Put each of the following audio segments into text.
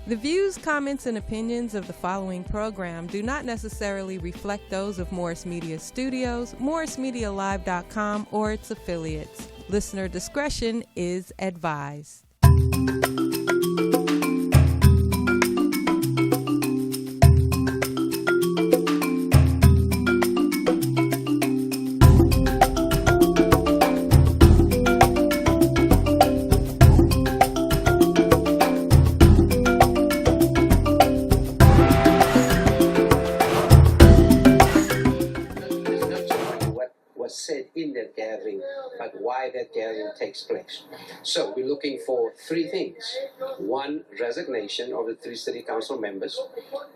The views, comments, and opinions of the following program do not necessarily reflect those of Morris Media Studios, morrismedialive.com, or its affiliates. Listener discretion is advised. In that gathering, but why that gathering takes place. So we're looking for three things. One, resignation of the three city council members.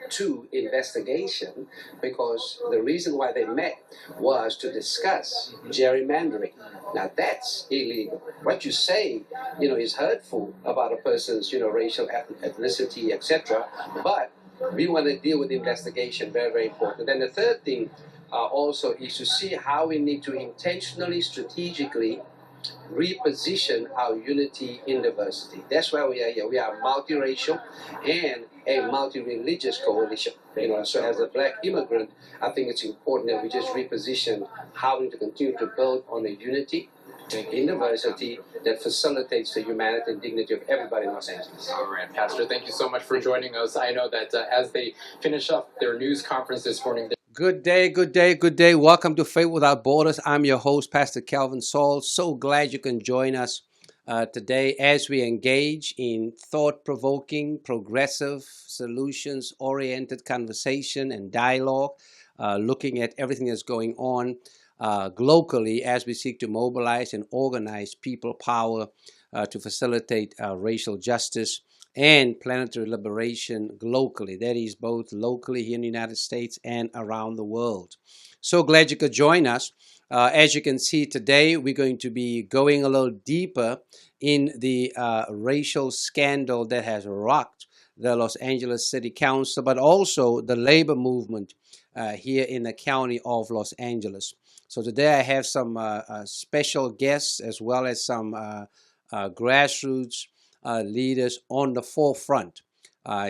Two, investigation, because the reason why they met was to discuss gerrymandering. Now that's illegal. What you say, is hurtful about a person's, racial ethnicity, etc. But we want to deal with the investigation, very, very important. Then the third thing also is to see how we need to intentionally, strategically reposition our unity in diversity. That's why we are here. We are multiracial and a multi-religious coalition. So as a black immigrant, I think it's important that we just reposition how we need to continue to build on a unity in diversity that facilitates the humanity and dignity of everybody in Los Angeles. All right, Pastor, thank you so much for joining us. I know that as they finish up their news conference this morning, Good day, good day, good day. Welcome to Faith Without Borders. I'm your host, Pastor Kelvin Sauls. So glad you can join us today as we engage in thought-provoking, progressive, solutions-oriented conversation and dialogue, looking at everything that's going on globally as we seek to mobilize and organize people power to facilitate racial justice and planetary liberation globally. That is both locally here in the United States and around the world. So glad you could join us. As you can see today, we're going to be going a little deeper in the racial scandal that has rocked the Los Angeles City Council, but also the labor movement here in the county of Los Angeles. So today I have some special guests as well as some grassroots leaders on the forefront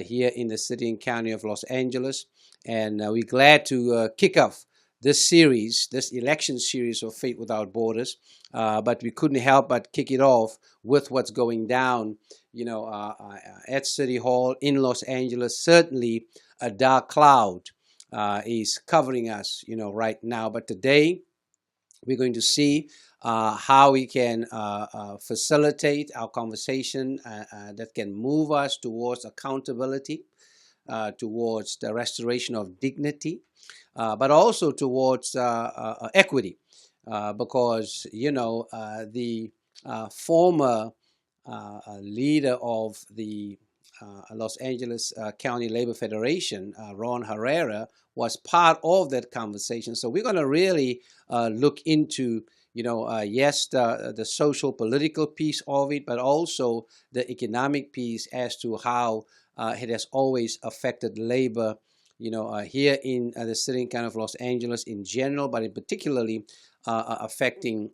here in the city and county of Los Angeles. And we're glad to kick off this series, this election series of Faith Without Borders. But we couldn't help but kick it off with what's going down, at City Hall in Los Angeles. Certainly a dark cloud is covering us, right now. But today we're going to see how we can facilitate our conversation that can move us towards accountability, towards the restoration of dignity, but also towards equity, because, the former leader of the Los Angeles County Labor Federation, Ron Herrera, was part of that conversation. So we're going to really look into yes, the social political piece of it, but also the economic piece as to how it has always affected labor, here in the city and county of Los Angeles in general, but in particularly affecting,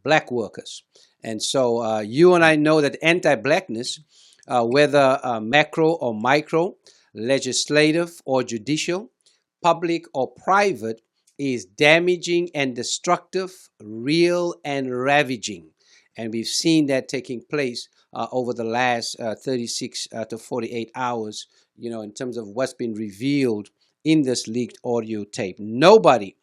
black workers. And so you and I know that anti-blackness, whether macro or micro, legislative or judicial, public or private, is damaging and destructive, real and ravaging. And we've seen that taking place over the last 36 to 48 hours, in terms of what's been revealed in this leaked audio tape. Nobody,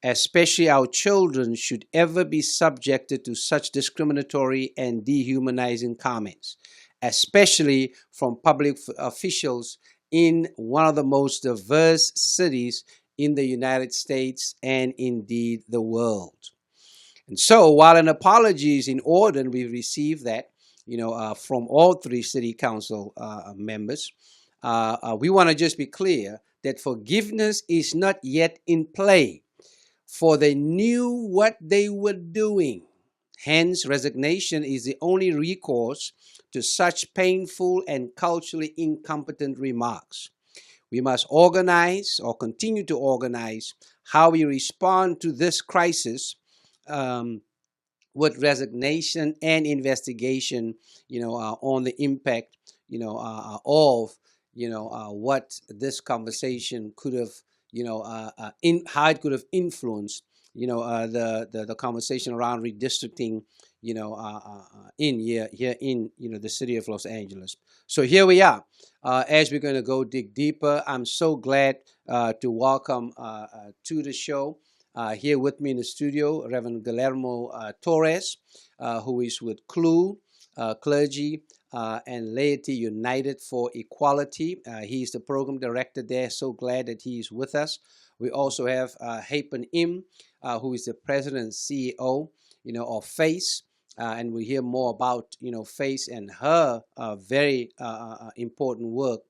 especially our children, should ever be subjected to such discriminatory and dehumanizing comments, especially from public officials in one of the most diverse cities in the United States and indeed the world. And so while an apology is in order, and we received that, from all three city council members, we want to just be clear that forgiveness is not yet in play, for they knew what they were doing. Hence, resignation is the only recourse to such painful and culturally incompetent remarks. We must organize or continue to organize how we respond to this crisis with resignation and investigation, on the impact, of what this conversation could have, in how it could have influenced, the conversation around redistricting, in here in the city of Los Angeles. So here we are. As we're going to go dig deeper, I'm so glad to welcome to the show. Here with me in the studio, Reverend Guillermo Torres, who is with Clergy and Laity United for Equality. He's the program director there. So glad that he is with us. We also have Hapen Im, who is the president and CEO, of FACE. And we'll hear more about, FACE and her very important work,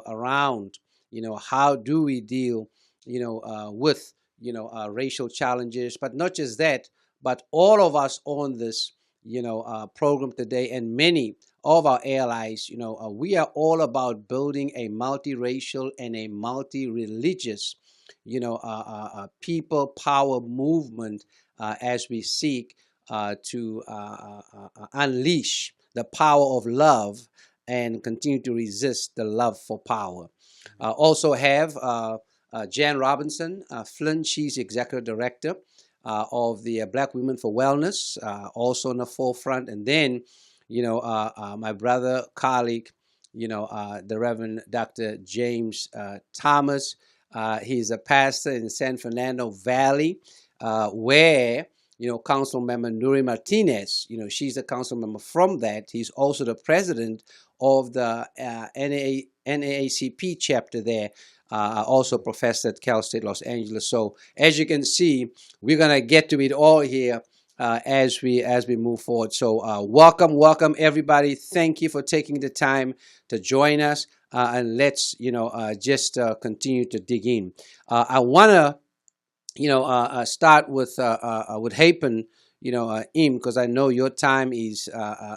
around, how do we deal, with, racial challenges, but not just that, but all of us on this, program today, and many of our allies, we are all about building a multiracial and a multi-religious, people power movement as we seek to unleash the power of love and continue to resist the love for power. Also have Jan Robinson, Flint. She's executive director of the Black Women for Wellness, also in the forefront. And then, my brother, colleague, the Reverend Dr. James Thomas. He's a pastor in San Fernando Valley, where, Council Member Nuri Martinez, she's a council member from that. He's also the president of the NAACP chapter there. Also professor at Cal State Los Angeles. So as you can see, we're gonna get to it all here as we move forward. So welcome everybody. Thank you for taking the time to join us, and let's just continue to dig in. I wanna start with Hapen, Im, because I know your time is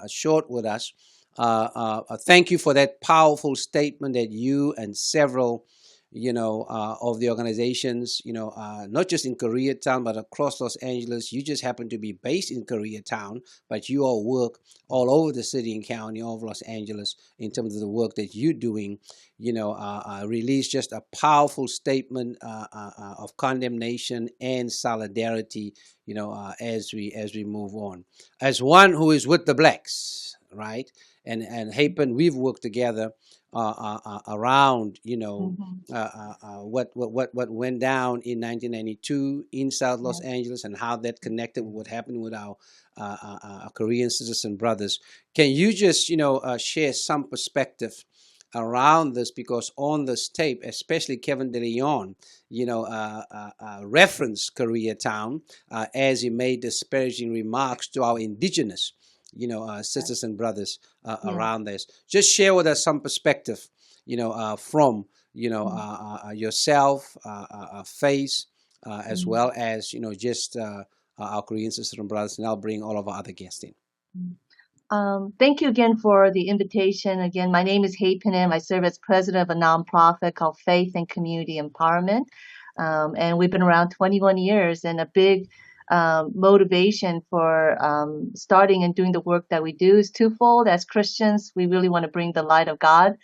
short with us. Thank you for that powerful statement that you and several of the organizations, not just in Koreatown, but across Los Angeles. You just happen to be based in Koreatown, but you all work all over the city and county of Los Angeles in terms of the work that you're doing. Release just a powerful statement of condemnation and solidarity, as we move on. As one who is with the blacks, right? And Hapen, we've worked together around, what went down in 1992 in South Los Angeles, and how that connected with what happened with our Korean citizen brothers. Can you just, share some perspective around this? Because on this tape, especially Kevin De Leon, referenced Koreatown as he made disparaging remarks to our indigenous sisters and brothers around this. Just share with us some perspective, from, yourself, FACE, as well as, just our Korean sisters and brothers, and I'll bring all of our other guests in. Thank you again for the invitation. Again, my name is Hapen Im. I serve as president of a nonprofit called Faith and Community Empowerment. And we've been around 21 years, and a big motivation for starting and doing the work that we do is twofold. As Christians, we really want to bring the light of God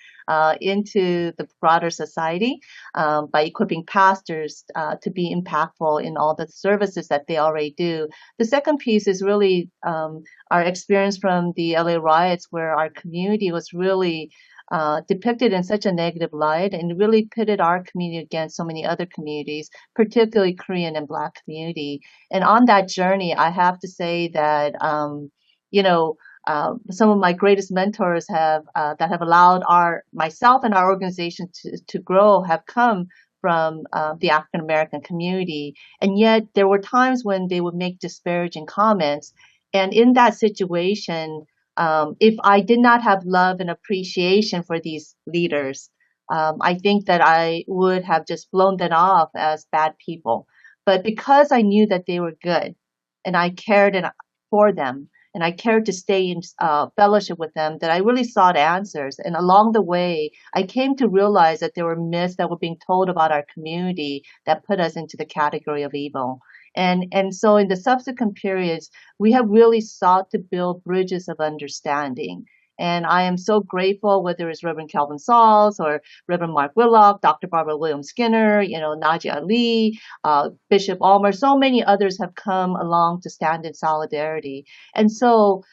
into the broader society by equipping pastors to be impactful in all the services that they already do. The second piece is really our experience from the LA riots, where our community was really depicted in such a negative light, and really pitted our community against so many other communities, particularly Korean and Black community. And on that journey, I have to say that, some of my greatest mentors that have allowed myself and our organization to grow have come from the African American community. And yet there were times when they would make disparaging comments. And in that situation, if I did not have love and appreciation for these leaders, I think that I would have just blown them off as bad people. But because I knew that they were good, and I cared for them, and I cared to stay in fellowship with them, that I really sought answers. And along the way, I came to realize that there were myths that were being told about our community that put us into the category of evil. And so in the subsequent periods, we have really sought to build bridges of understanding. And I am so grateful, whether it's Reverend Kelvin Sauls or Reverend Mark Willock, Dr. Barbara Williams Skinner, Naji Ali, Bishop Almer, so many others have come along to stand in solidarity. And so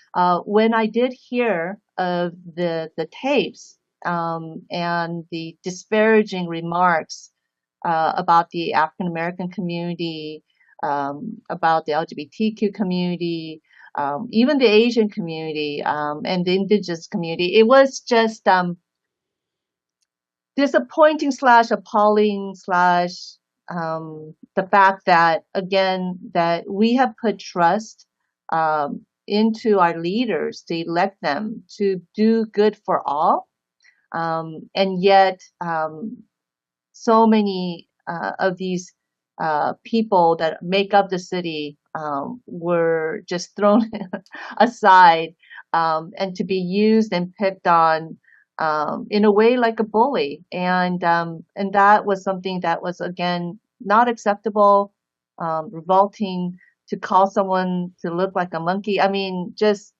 when I did hear of the tapes and the disparaging remarks about the African American community, about the LGBTQ community, even the Asian community, and the indigenous community, it was just disappointing / appalling / the fact that, again, that we have put trust into our leaders to elect them to do good for all. And yet, so many of these people that make up the city were just thrown aside and to be used and picked on in a way like a bully. And that was something that was, again, not acceptable, revolting, to call someone to look like a monkey. I mean, just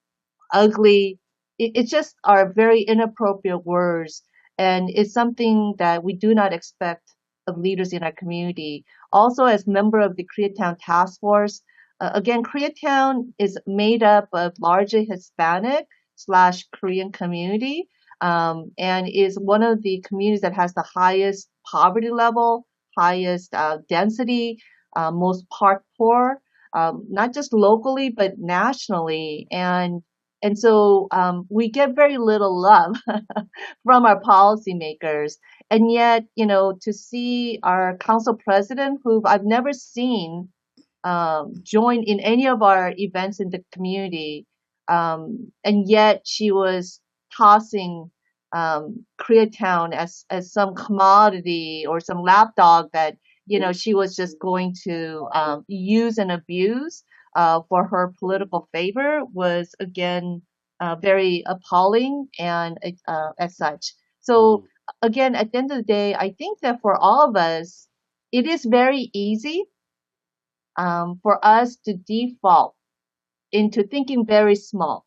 ugly. It just are very inappropriate words. And it's something that we do not expect of leaders in our community. Also, as member of the Koreatown Task Force, again, Koreatown is made up of largely Hispanic / Korean community, and is one of the communities that has the highest poverty level, highest density, most part poor, not just locally, but nationally. And so we get very little love from our policymakers. And yet, to see our council president, who I've never seen join in any of our events in the community, and yet she was tossing Koreatown as some commodity or some lapdog that, she was just going to use and abuse for her political favor, was, again, very appalling and as such. So again, at the end of the day, I think that for all of us, it is very easy for us to default into thinking very small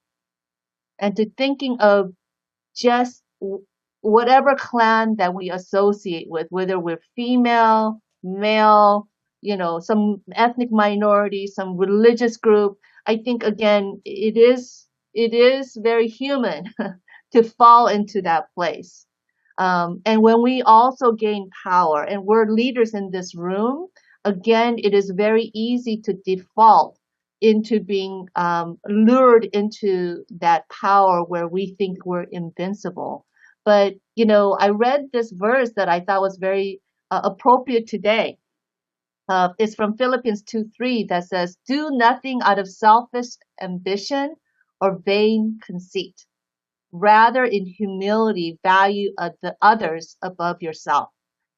and to thinking of just whatever clan that we associate with, whether we're female, male, some ethnic minority, some religious group. I think, again, it is very human to fall into that place. And when we also gain power, and we're leaders in this room, again, it is very easy to default into being lured into that power where we think we're invincible. But, I read this verse that I thought was very appropriate today. It's from Philippians 2:3 that says, "Do nothing out of selfish ambition or vain conceit. Rather, in humility, value the others above yourself."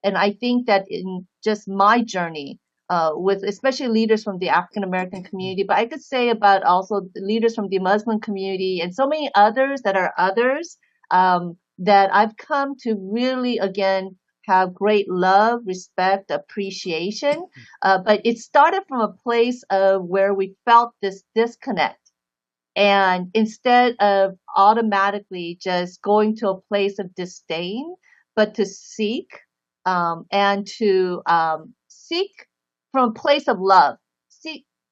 And I think that in just my journey, with especially leaders from the African American community, but I could say about also leaders from the Muslim community and so many others that are others, that I've come to really, again, have great love, respect, appreciation. But it started from a place of where we felt this disconnect. And instead of automatically just going to a place of disdain, but to seek and to seek from a place of love,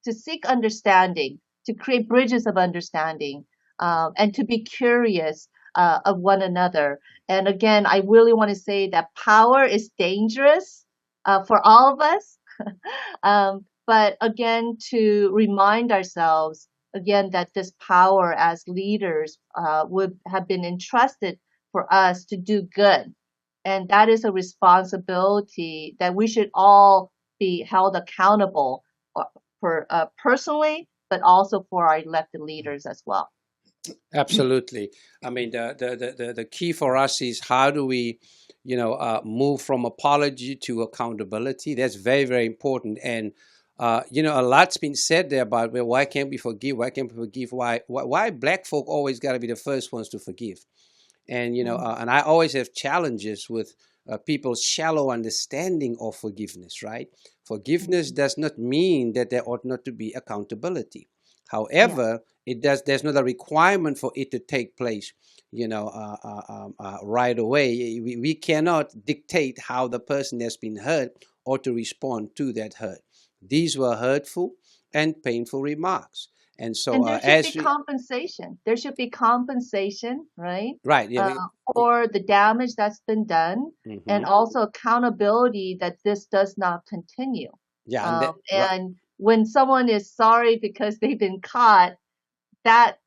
to seek understanding, to create bridges of understanding, and to be curious of one another. And again, I really want to say that power is dangerous for all of us. But again, to remind ourselves, again, that this power as leaders would have been entrusted for us to do good. And that is a responsibility that we should all be held accountable for personally, but also for our elected leaders as well. Absolutely. I mean, the key for us is how do we, move from apology to accountability. That's very, very important. And a lot's been said there about, well, why can't we forgive? Why can't we forgive? Why black folk always got to be the first ones to forgive? And, and I always have challenges with people's shallow understanding of forgiveness, right? Forgiveness does not mean that there ought not to be accountability. However, there's not a requirement for it to take place, right away. We cannot dictate how the person has been hurt or to respond to that hurt. These were hurtful and painful remarks. And so And there should be compensation. There should be compensation, right? Right. Yeah. For the damage that's been done, and also accountability that this does not continue. Yeah. And when someone is sorry because they've been caught, that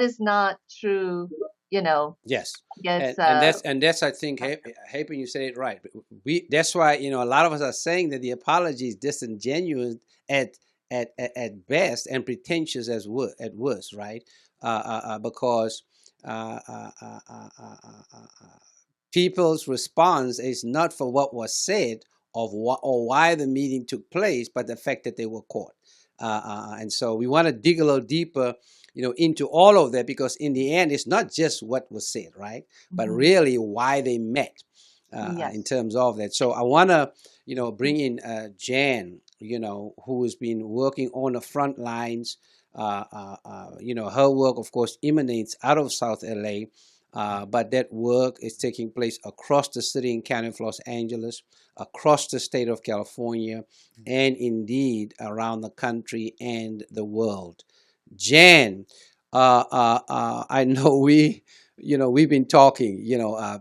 is not true. Yes. Yes. And that's I think, Hapen, you said it right. That's why a lot of us are saying that the apology is disingenuous at best and pretentious at worst, right? Because people's response is not for what was said or why the meeting took place, but the fact that they were caught. And so we want to dig a little deeper, into all of that, because in the end, it's not just what was said, right? But really why they met in terms of that. So I want to, bring in Jan, who has been working on the front lines. Her work, of course, emanates out of South LA, but that work is taking place across the city and county of Los Angeles, across the state of California, and indeed around the country and the world. Jan, I know we've been talking,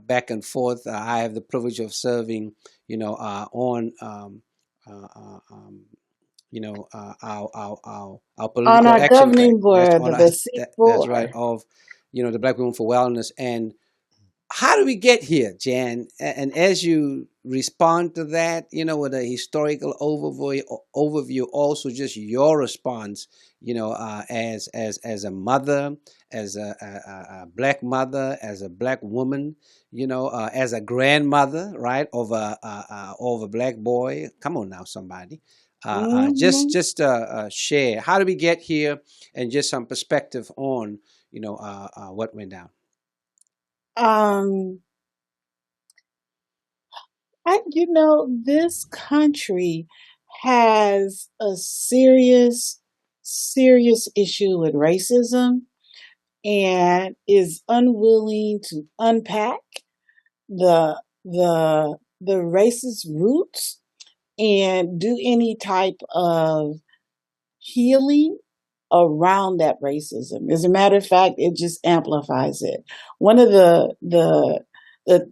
back and forth. I have the privilege of serving, on our political on our action governing plan. board, the That's right, of the Black Women for Wellness. And how do we get here, Jan? And as you respond to that, with a historical overview, also just your response, as a mother, as a Black mother, as a Black woman, as a grandmother, right, of a Black boy. Come on now, somebody. Just share. How do we get here, and just some perspective on, what went down. This country has a serious issue with racism and is unwilling to unpack the racist roots and do any type of healing around that racism. As a matter of fact, it just amplifies it. One of the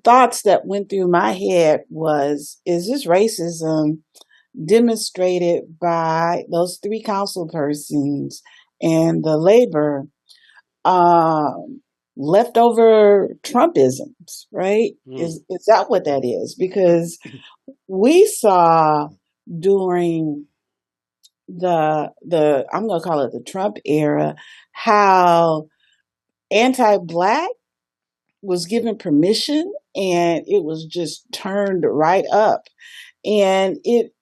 thoughts that went through my head was, is this racism demonstrated by those 3 council persons and the labor leftover Trumpisms, right? Is that what that is? Because we saw during the I'm going to call it the Trump era, how anti-Black was given permission and it was just turned right up. And it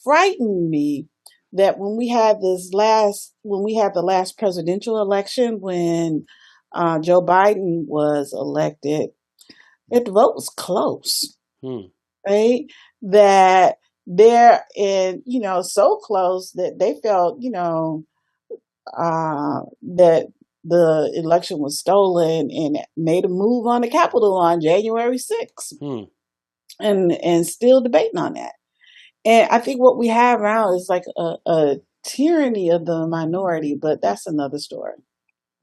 frightened me that when we had the last presidential election, when Joe Biden was elected, the vote was close, right? That they're so close that they felt, that the election was stolen, and made a move on the Capitol on January 6th, and still debating on that. And I think what we have now is like a tyranny of the minority, but that's another story.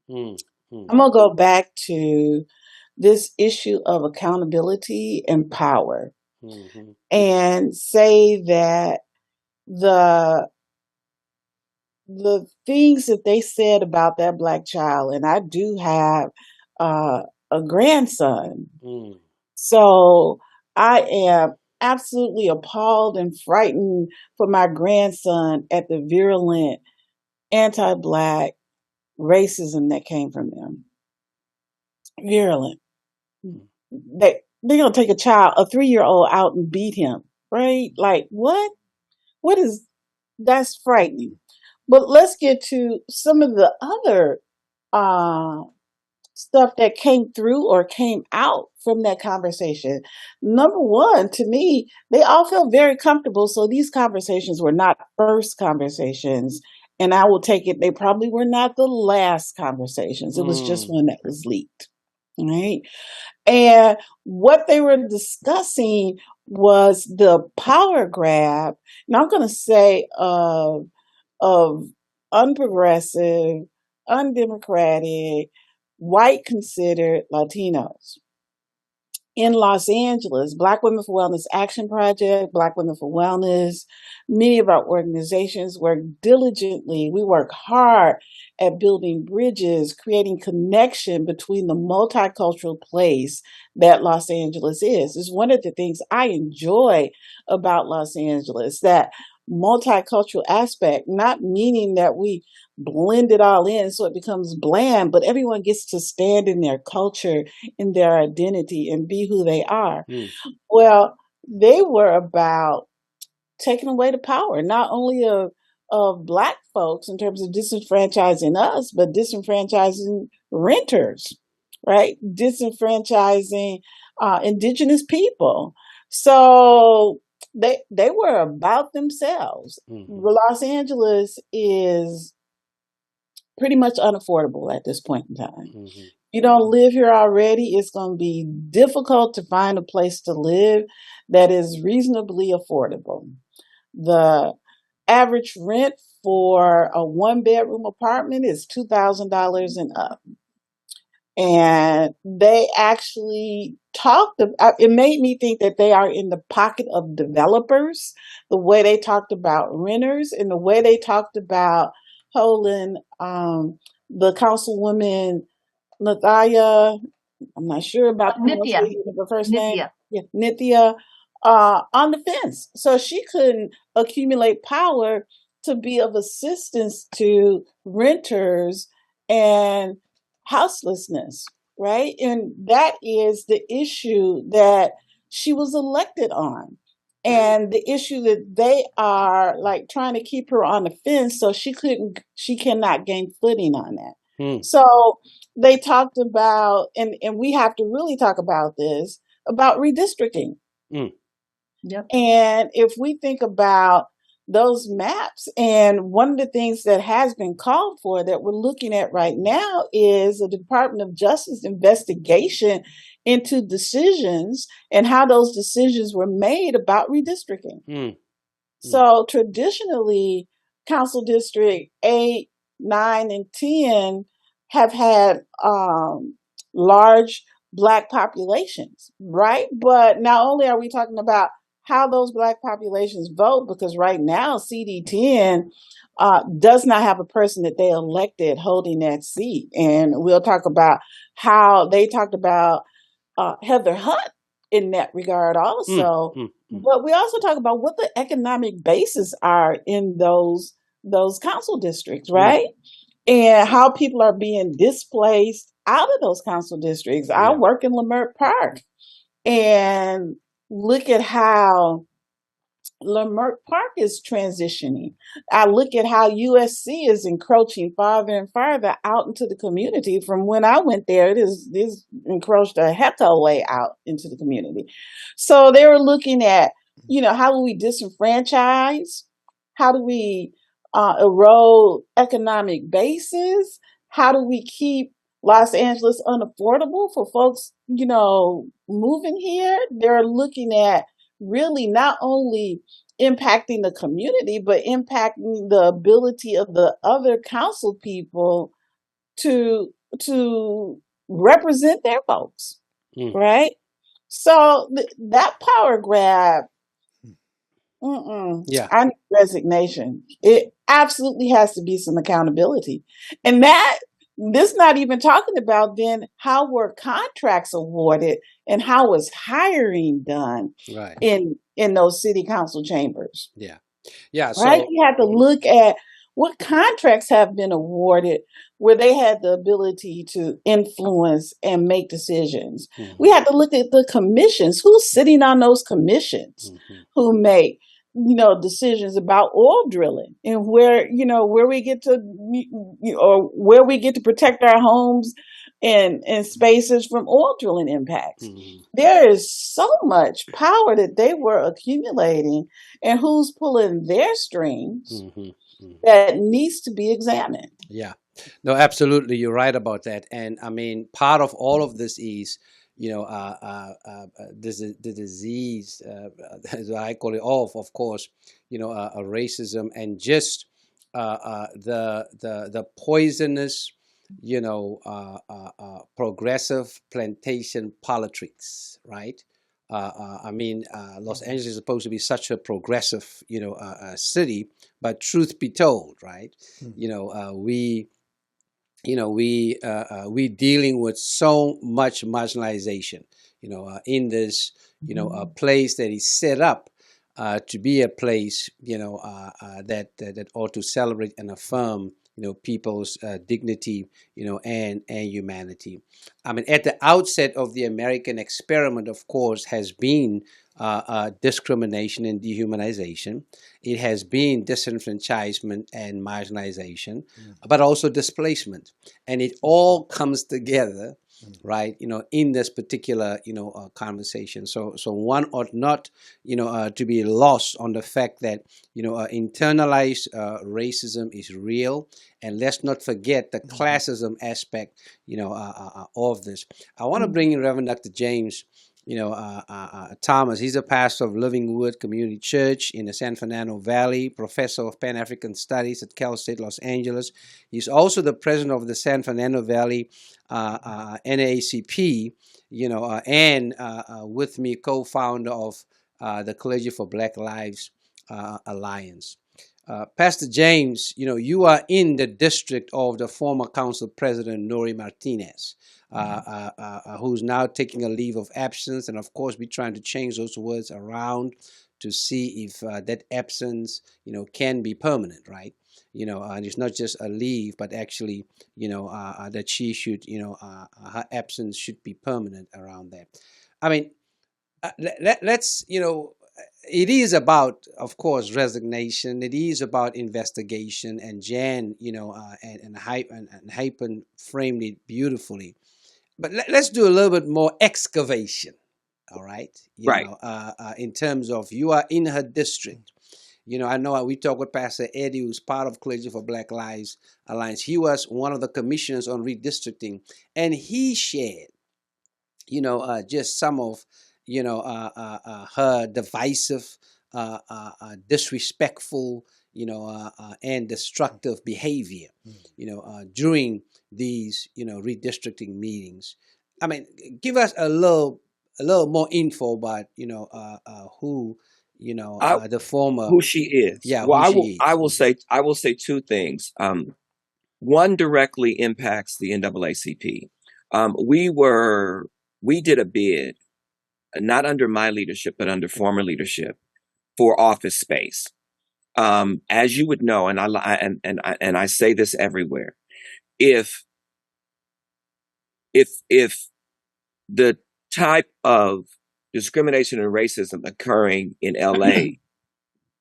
I'm going to go back to this issue of accountability and power, and say that the things that they said about that Black child, and I do have a grandson, so I am absolutely appalled and frightened for my grandson at the virulent anti-Black racism that came from them. Virulent. They're going to take a 3-year-old out and beat him, right? Like, what? That's frightening. But let's get to some of the other stuff that came through or came out from that conversation. Number one, to me, they all felt very comfortable. So these conversations were not first conversations. and I will take it, they probably were not the last conversations. It was just one that was leaked, right? And what they were discussing was the power grab, and I'm going to say of unprogressive, undemocratic, white considered Latinos. In Los Angeles, Black Women for Wellness Action Project, Black Women for Wellness, many of our organizations work diligently. We work hard at building bridges, creating connection between the multicultural place that Los Angeles is. It's one of the things I enjoy about Los Angeles, that multicultural aspect, not meaning that we blend it all in so it becomes bland, but everyone gets to stand in their culture, in their identity, and be who they are. Well, they were about taking away the power, not only of Black folks in terms of disenfranchising us, but disenfranchising renters, right? Disenfranchising indigenous people. So they were about themselves. Los Angeles is pretty much unaffordable at this point in time. You don't live here already, it's going to be difficult to find a place to live that is reasonably affordable. The average rent for a one-bedroom apartment is $2,000 and up. And they actually talked about, it made me think that they are in the pocket of developers, the way they talked about renters and the way they talked about holding the councilwoman Nathaya, I'm not sure about the first name, Nithya, on the fence. So she couldn't accumulate power to be of assistance to renters and houselessness, right? And that is the issue that she was elected on. And the issue that they are like trying to keep her on the fence so she cannot gain footing on that. So they talked about, and we have to really talk about this, about redistricting. Yep. And if we think about those maps, and one of the things that has been called for that we're looking at right now is a Department of Justice investigation into decisions and how those decisions were made about redistricting. So traditionally, Council District 8, 9, and 10 have had large Black populations, right? But not only are we talking about how those Black populations vote, because right now CD10 does not have a person that they elected holding that seat. And we'll talk about how they talked about Heather Hunt in that regard also. But we also talk about what the economic bases are in those council districts, right? And how people are being displaced out of those council districts. I work in Leimert Park, and look at how Leimert Park is transitioning. I look at how USC is encroaching farther and farther out into the community. From when I went there, it is encroached a heck of a way out into the community. So they were looking at, how do we disenfranchise? How do we erode economic bases? How do we keep Los Angeles unaffordable for folks, moving here? They're looking at really not only impacting the community, but impacting the ability of the other council people to represent their folks, right? So that power grab, I need resignation. It absolutely has to be some accountability. And this not even talking about then how were contracts awarded and how was hiring done in those city council chambers. So, right? You have to look at what contracts have been awarded where they had the ability to influence and make decisions. We have to look at the commissions. Who's sitting on those commissions who make decisions about oil drilling and where we get to, or where we get to protect our homes and spaces from oil drilling impacts. There is so much power that they were accumulating, and who's pulling their strings. that needs to be examined. Yeah, no, absolutely, you're right about that. And I mean, part of all of this is, the disease, as I call it, of course, racism, and just the poisonous, progressive plantation politics, right? I mean, Los Angeles is supposed to be such a progressive, city, but truth be told, right? We we dealing with so much marginalization, in this, a place that is set up to be a place, that ought to celebrate and affirm, people's dignity, and humanity. I mean, at the outset of the American experiment, of course, has been discrimination and dehumanization. It has been disenfranchisement and marginalization, but also displacement, and it all comes together, right? In this particular, conversation. So one ought not, to be lost on the fact that, internalized racism is real, and let's not forget the classism aspect, of this. I want to bring in Reverend Dr. James, Thomas. He's a pastor of Living Wood Community Church in the San Fernando Valley, professor of Pan-African Studies at Cal State Los Angeles. He's also the president of the San Fernando Valley NAACP, and with me, co-founder of the Clergy for Black Lives Alliance. Pastor James, you are in the district of the former council president, Nori Martinez, who's now taking a leave of absence. And of course, we're trying to change those words around to see if that absence, can be permanent, right? And it's not just a leave, but actually, that she should, her absence should be permanent around that. I mean, let's, it is about, of course, resignation. It is about investigation, and Jan, and Hypen framed it beautifully. But let's do a little bit more excavation, all right? Right. In terms of, you are in her district. I know we talked with Pastor Eddie, who's part of Clergy for Black Lives Alliance. He was one of the commissioners on redistricting, and he shared, just some of, her divisive, disrespectful, and destructive behavior, during these, redistricting meetings. I mean, give us a little more info about, who, the former, who she is. Yeah, well, who she is. I will say two things. One directly impacts the NAACP. We did a bid, not under my leadership, but under former leadership, for office space. As you would know, and I say this everywhere, if the type of discrimination and racism occurring in LA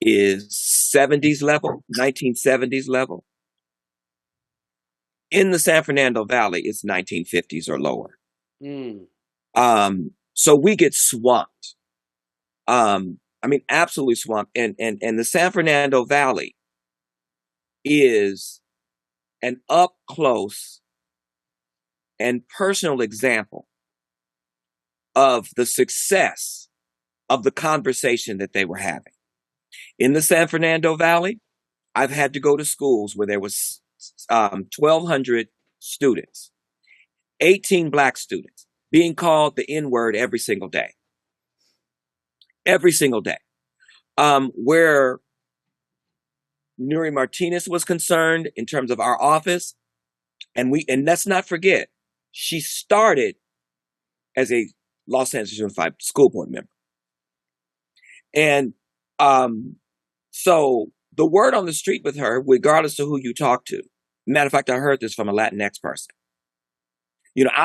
is 70s level, 1970s level, in the San Fernando Valley, it's 1950s or lower. So we get swamped. I mean, absolutely swamped. And the San Fernando Valley is an up close and personal example of the success of the conversation that they were having. In the San Fernando Valley, I've had to go to schools where there was 1,200 students, 18 Black students, being called the N-word every single day. Every single day. Where Nuri Martinez was concerned in terms of our office, and let's not forget, she started as a Los Angeles Unified School Board member. And so the word on the street with her, regardless of who you talk to, matter of fact, I heard this from a Latinx person.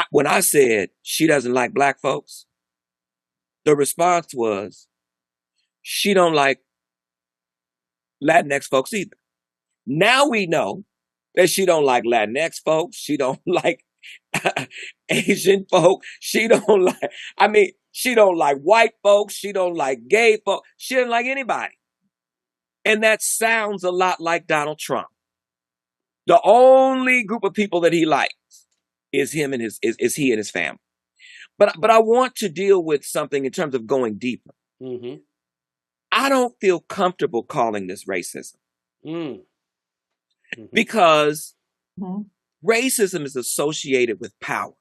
When I said she doesn't like Black folks, the response was, she don't like Latinx folks either. Now we know that she don't like Latinx folks. She don't like Asian folk. She don't like, she don't like white folks. She don't like gay folks. She doesn't like anybody. And that sounds a lot like Donald Trump. The only group of people that he likes is he and his family. But I want to deal with something in terms of going deeper. Mm-hmm. I don't feel comfortable calling this racism Mm-hmm. because Mm-hmm. racism is associated with power.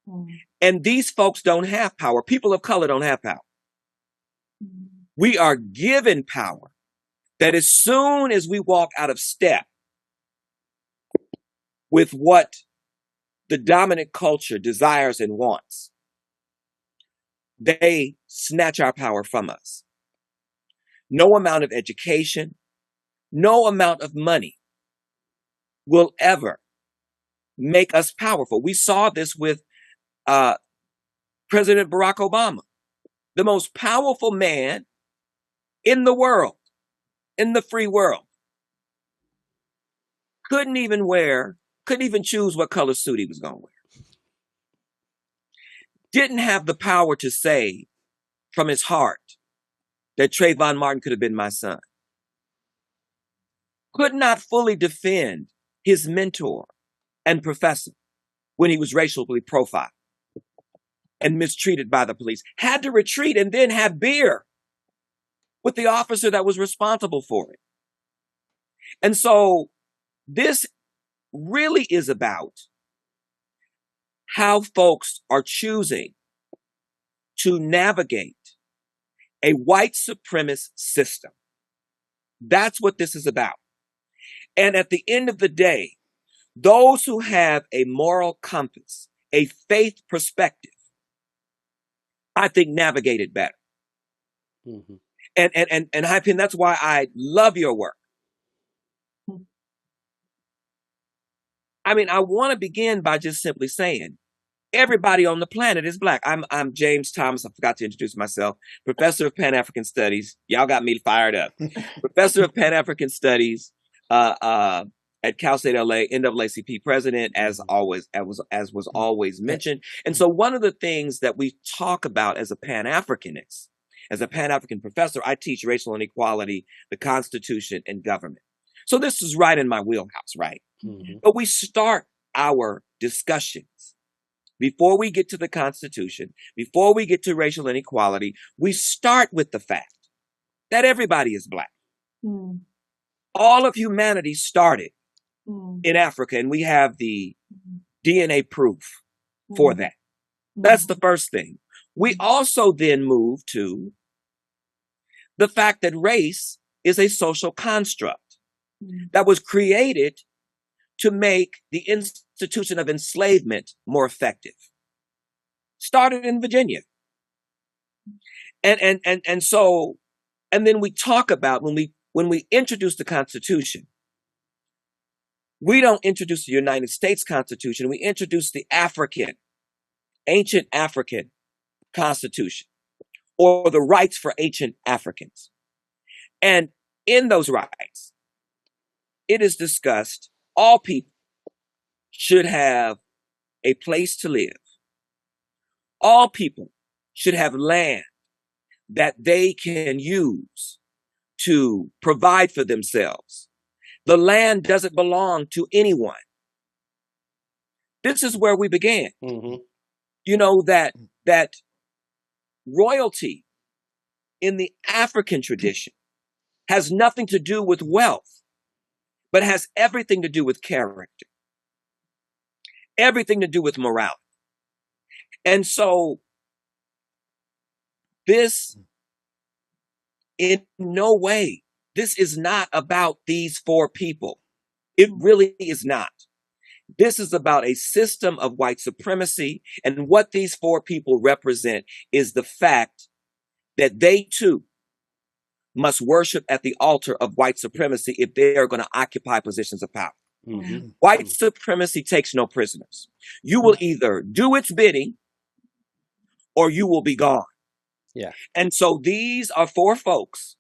Mm-hmm. And these folks don't have power. People of color don't have power. Mm-hmm. We are given power that as soon as we walk out of step with what the dominant culture desires and wants, they snatch our power from us. No amount of education, no amount of money will ever make us powerful. We saw this with President Barack Obama, the most powerful man in the world, in the free world. Couldn't even choose what color suit he was going to wear. Didn't have the power to say from his heart that Trayvon Martin could have been my son. Could not fully defend his mentor and professor when he was racially profiled and mistreated by the police. Had to retreat and then have beer with the officer that was responsible for it. And so this really is about how folks are choosing to navigate a white supremacist system. That's what this is about. And at the end of the day, those who have a moral compass, a faith perspective, I think navigate it better. Mm-hmm. And Hypin, that's why I love your work. I mean, I want to begin by just simply saying, everybody on the planet is Black. I'm James Thomas. I forgot to introduce myself. Professor of Pan-African Studies. Y'all got me fired up. Professor of Pan-African Studies at Cal State LA, NAACP president, as was always mentioned. And so one of the things that we talk about as a Pan-Africanist, as a Pan-African professor, I teach racial inequality, the Constitution, and government. So this is right in my wheelhouse, right? Mm-hmm. But we start our discussions before we get to the Constitution, before we get to racial inequality, we start with the fact that everybody is Black. Mm. All of humanity started in Africa, and we have the DNA proof for that. That's the first thing. We also then move to the fact that race is a social construct that was created to make the institution of enslavement more effective. Started in Virginia. And so then we talk about when we introduce the Constitution, we don't introduce the United States Constitution, we introduce the ancient African Constitution, or the rights for ancient Africans. And in those rights, it is discussed all people should have a place to live. All people should have land that they can use to provide for themselves. The land doesn't belong to anyone. This is where we began. Mm-hmm. You know, that royalty in the African tradition has nothing to do with wealth, but has everything to do with character, everything to do with morality. And so this, in no way, this is not about these four people. It really is not. This is about a system of white supremacy, and what these four people represent is the fact that they too must worship at the altar of white supremacy if they are going to occupy positions of power. Mm-hmm. White supremacy takes no prisoners. You will either do its bidding or you will be gone. Yeah. And so these are four folks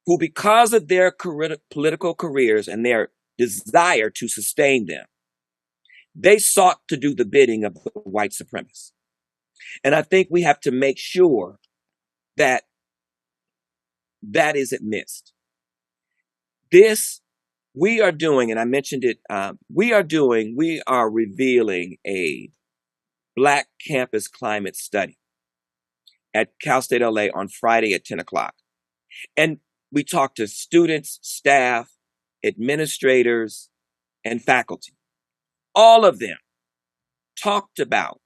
who, because of their political careers and their desire to sustain them, they sought to do the bidding of the white supremacists. And I think we have to make sure that that isn't missed. This we are doing, and I mentioned it, we are revealing a Black campus climate study at Cal State LA on Friday at 10 o'clock. And we talked to students, staff, administrators, and faculty. All of them talked about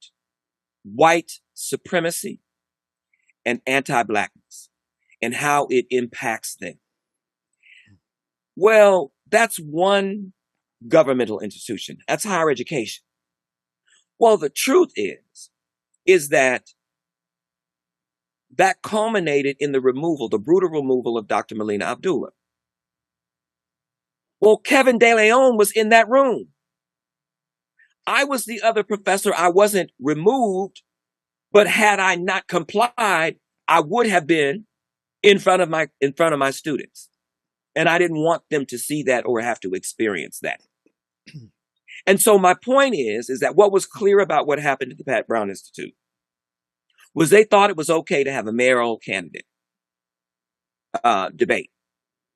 white supremacy and anti-Blackness and how it impacts them. Well, that's one governmental institution. That's higher education. Well, the truth is that culminated in the brutal removal of Dr. Melina Abdullah. Well, Kevin De Leon was in that room. I was the other professor. I wasn't removed, but had I not complied, I would have been in front of my students. And I didn't want them to see that or have to experience that. And so my point is that what was clear about what happened at the Pat Brown Institute was they thought it was okay to have a mayoral candidate debate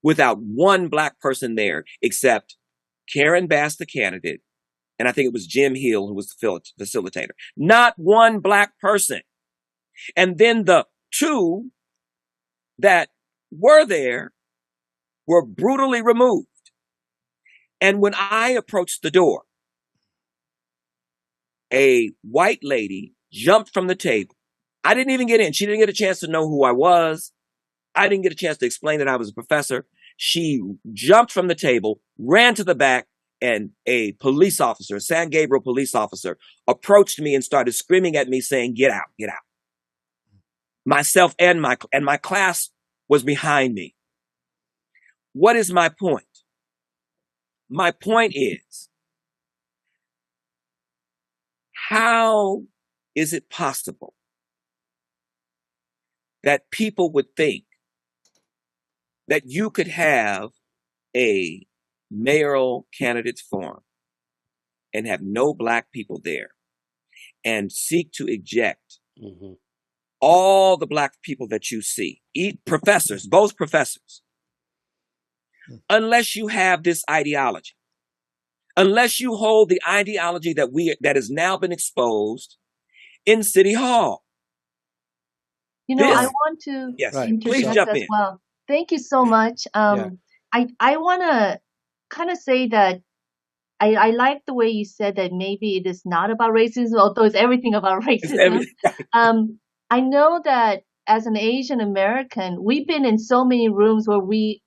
without one Black person there except Karen Bass, the candidate, and I think it was Jim Hill who was the facilitator. Not one Black person. And then the two that were there were brutally removed. And when I approached the door, a white lady jumped from the table. I didn't even get in. She didn't get a chance to know who I was. I didn't get a chance to explain that I was a professor. She jumped from the table, ran to the back, and a police officer, a San Gabriel police officer, approached me and started screaming at me saying, "Get out, get out." Myself and my class was behind me. What is my point? My point is, how is it possible that people would think that you could have a mayoral candidates forum and have no Black people there and seek to eject all the Black people that you see, professors, both professors, unless you have this ideology, unless you hold the ideology that has now been exposed in City Hall. You know, I want to Please jump as in. well. Thank you so much. I want to kind of say that I like the way you said that maybe it is not about racism, although it's everything about racism. I know that as an Asian American, we've been in so many rooms where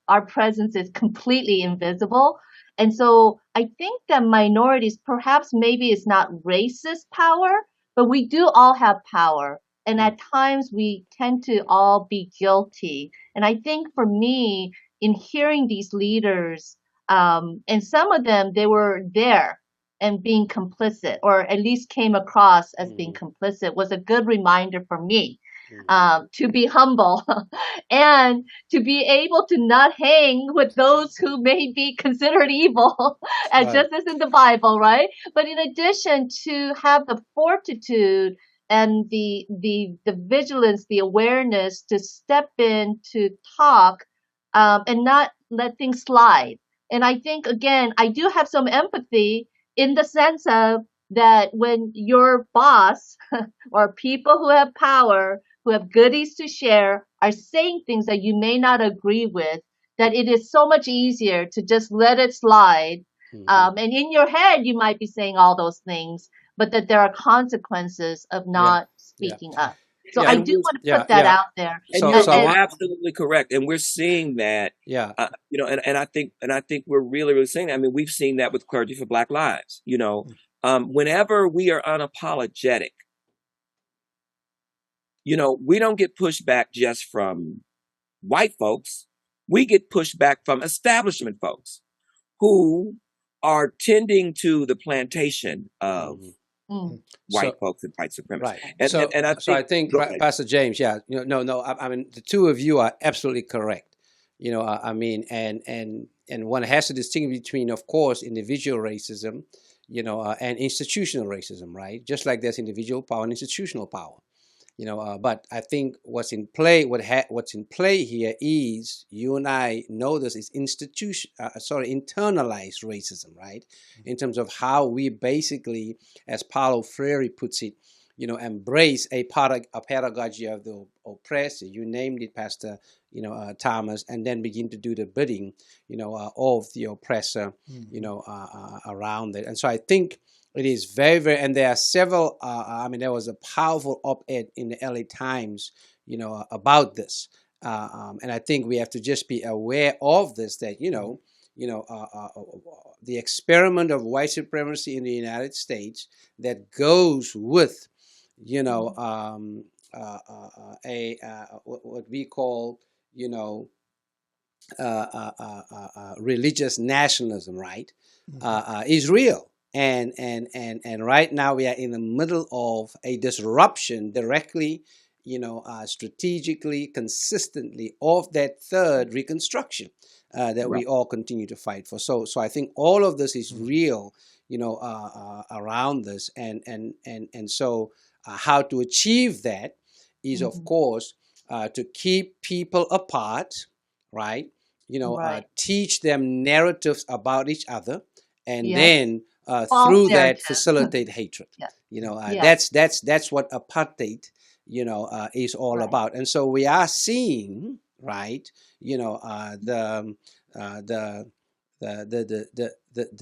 our presence is completely invisible. And so I think that minorities, perhaps maybe it's not racist power, but we do all have power. And at times we tend to all be guilty. And I think for me, in hearing these leaders, and some of them, they were there and being complicit, or at least came across as being complicit, was a good reminder for me to be humble and to be able to not hang with those who may be considered evil, just as in the Bible, right? But in addition, to have the fortitude and the vigilance, the awareness to step in, to talk, and not let things slide. And I think, again, I do have some empathy in the sense of that when your boss or people who have power, who have goodies to share, are saying things that you may not agree with, that it is so much easier to just let it slide. And in your head, you might be saying all those things, but that there are consequences of not speaking up. So I do want to put that out there. And you're absolutely correct. And we're seeing that, and I think we're really seeing that. I mean, we've seen that with Clergy for Black Lives. Whenever we are unapologetic, we don't get pushback just from white folks. We get pushback from establishment folks who are tending to the plantation of white folks and white supremacists. Right. And I think Pastor James, I mean, the two of you are absolutely correct. And one has to distinguish between, of course, individual racism, and institutional racism, right? Just like there's individual power and institutional power. But I think what's in play here is, you and I know this, is internalized racism, right? In terms of how we basically, as Paulo Freire puts it, embrace a pedagogy of the oppressed. You named it, Pastor, Thomas, and then begin to do the bidding, of the oppressor, around it. And so I think it is very, very, and there are several, there was a powerful op-ed in the LA Times, about this. And I think we have to just be aware of this, that, the experiment of white supremacy in the United States that goes with, what we call, religious nationalism, right, is real. And right now we are in the middle of a disruption directly, strategically, consistently, of that third reconstruction that we all continue to fight for. So I think all of this is real, around this, and so how to achieve that is, of course, to keep people apart, right? Teach them narratives about each other, and then through that facilitate hatred. That's what apartheid, is all about. And so we are seeing, right, the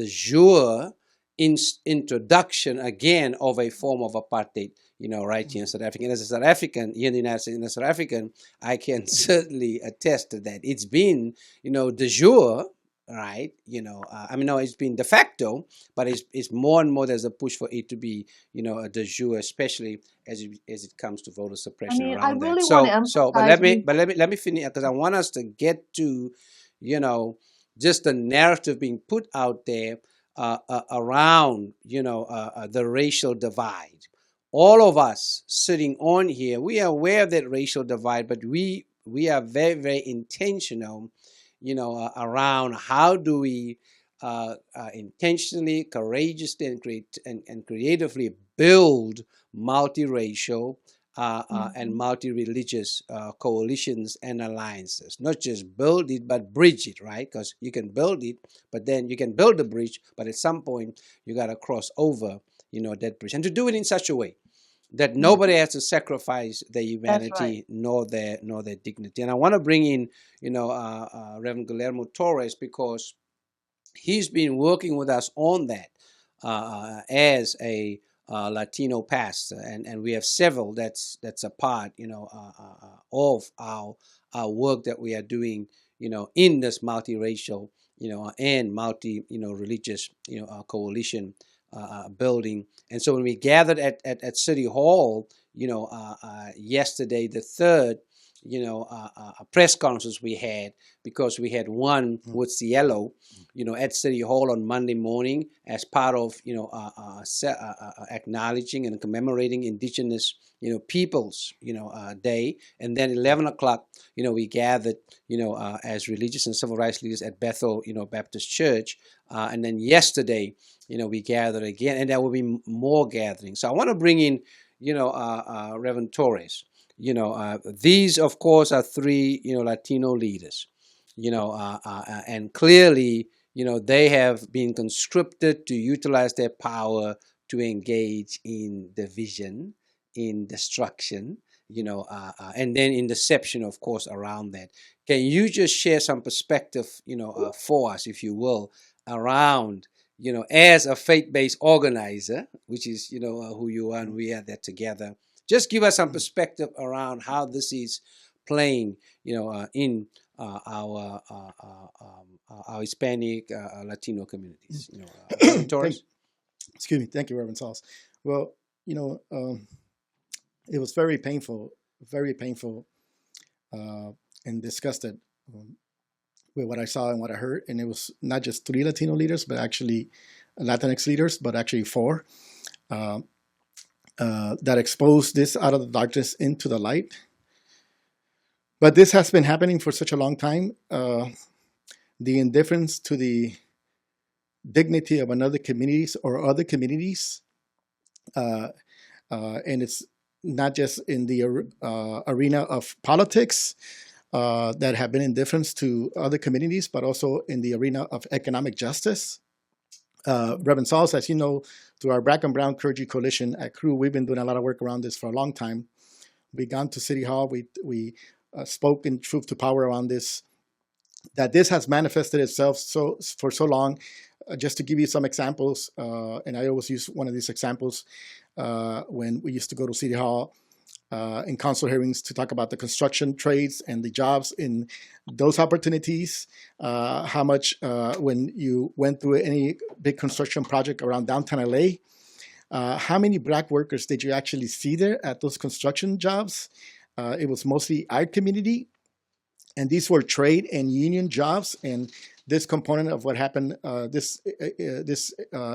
jure introduction again of a form of apartheid, right here in South Africa. And as a South African here in the United States, and a South African, I can certainly attest to that. It's been, de jure, right? No, it's been de facto, but it's more and more there's a push for it to be, a de jure, especially as it comes to voter suppression around I really that. want to emphasize. But let me finish, because I want us to get to, just the narrative being put out there around, the racial divide. All of us sitting on here, we are aware of that racial divide, but we are very, very intentional, around how do we intentionally, courageously, and creatively build multiracial and multi-religious coalitions and alliances. Not just build it, but bridge it, right? Because you can build it, but then you can build the bridge, but at some point you got to cross over, that bridge, and to do it in such a way that nobody has to sacrifice their humanity, nor their dignity. And I want to bring in, Reverend Guillermo Torres, because he's been working with us on that as a Latino pastor, and we have several that's a part, of our work that we are doing, in this multiracial, and religious, coalition building. And so when we gathered at City Hall, yesterday, the third, press conference we had, because we had one with Cedillo, at City Hall on Monday morning as part of, acknowledging and commemorating Indigenous, Peoples, Day. And then 11 o'clock, we gathered, as religious and civil rights leaders at Bethel, Baptist Church. And then yesterday, we gathered again, and there will be more gatherings. So I want to bring in, Reverend Torres. These, of course, are three, Latino leaders, and clearly, they have been conscripted to utilize their power to engage in division, in destruction, and then in deception, of course, around that. Can you just share some perspective, for us, if you will, around, as a faith-based organizer, which is, who you are, and we are there together. Just give us some perspective around how this is playing, in our Hispanic, Latino communities. Torres? Excuse me. Thank you, Reverend Sauls. Well, it was very painful, and disgusted with what I saw and what I heard. And it was not just 3 Latino leaders, but actually Latinx leaders, but actually 4. That exposed this out of the darkness into the light. But this has been happening for such a long time. The indifference to the dignity of another communities or other communities, and it's not just in the arena of politics that have been indifference to other communities, but also in the arena of economic justice. Reverend Sauls, as you know, through our Black and Brown Clergy Coalition at CREW, we've been doing a lot of work around this for a long time. We gone to City Hall. We spoke in truth to power around this. That this has manifested itself for so long. Just to give you some examples, and I always use one of these examples when we used to go to City Hall in council hearings to talk about the construction trades and the jobs in those opportunities. How much when you went through any big construction project around downtown LA, how many Black workers did you actually see there at those construction jobs? It was mostly our community, and these were trade and union jobs. And this component of what happened, this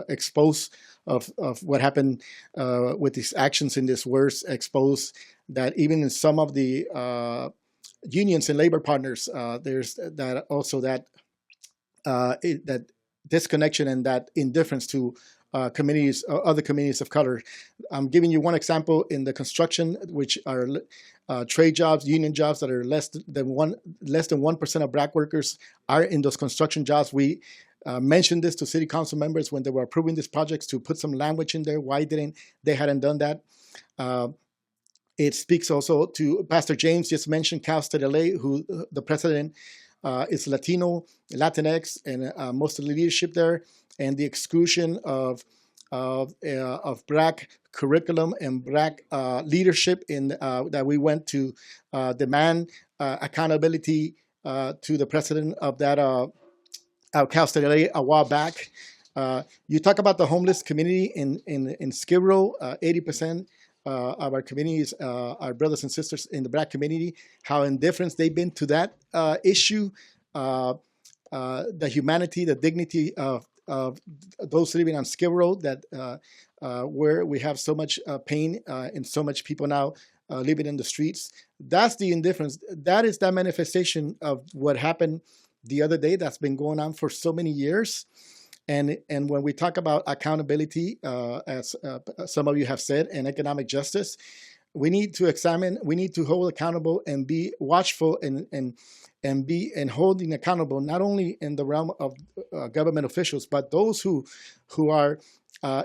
expose of what happened with these actions in this worst expose that even in some of the unions and labor partners, there's that also that that disconnection and that indifference to communities, other communities of color. I'm giving you one example in the construction, which are trade jobs, union jobs that are less than 1% of Black workers are in those construction jobs. We mentioned this to city council members when they were approving these projects to put some language in there. Why didn't they hadn't done that? It speaks also to Pastor James just mentioned Cal State LA, who the president is Latino, Latinx, and most of the leadership there, and the exclusion of Black curriculum and Black leadership in that we went to demand accountability to the president of that Cal State LA a while back. You talk about the homeless community in Skid Row. 80% of our communities, our brothers and sisters in the Black community, how indifferent they've been to that issue, the humanity, the dignity of those living on Skid Row, that where we have so much pain and so much people now living in the streets. That's the indifference. That is that manifestation of what happened the other day that's been going on for so many years. And when we talk about accountability, as some of you have said, and economic justice, we need to examine, we need to hold accountable and be watchful and holding accountable, not only in the realm of government officials, but those who are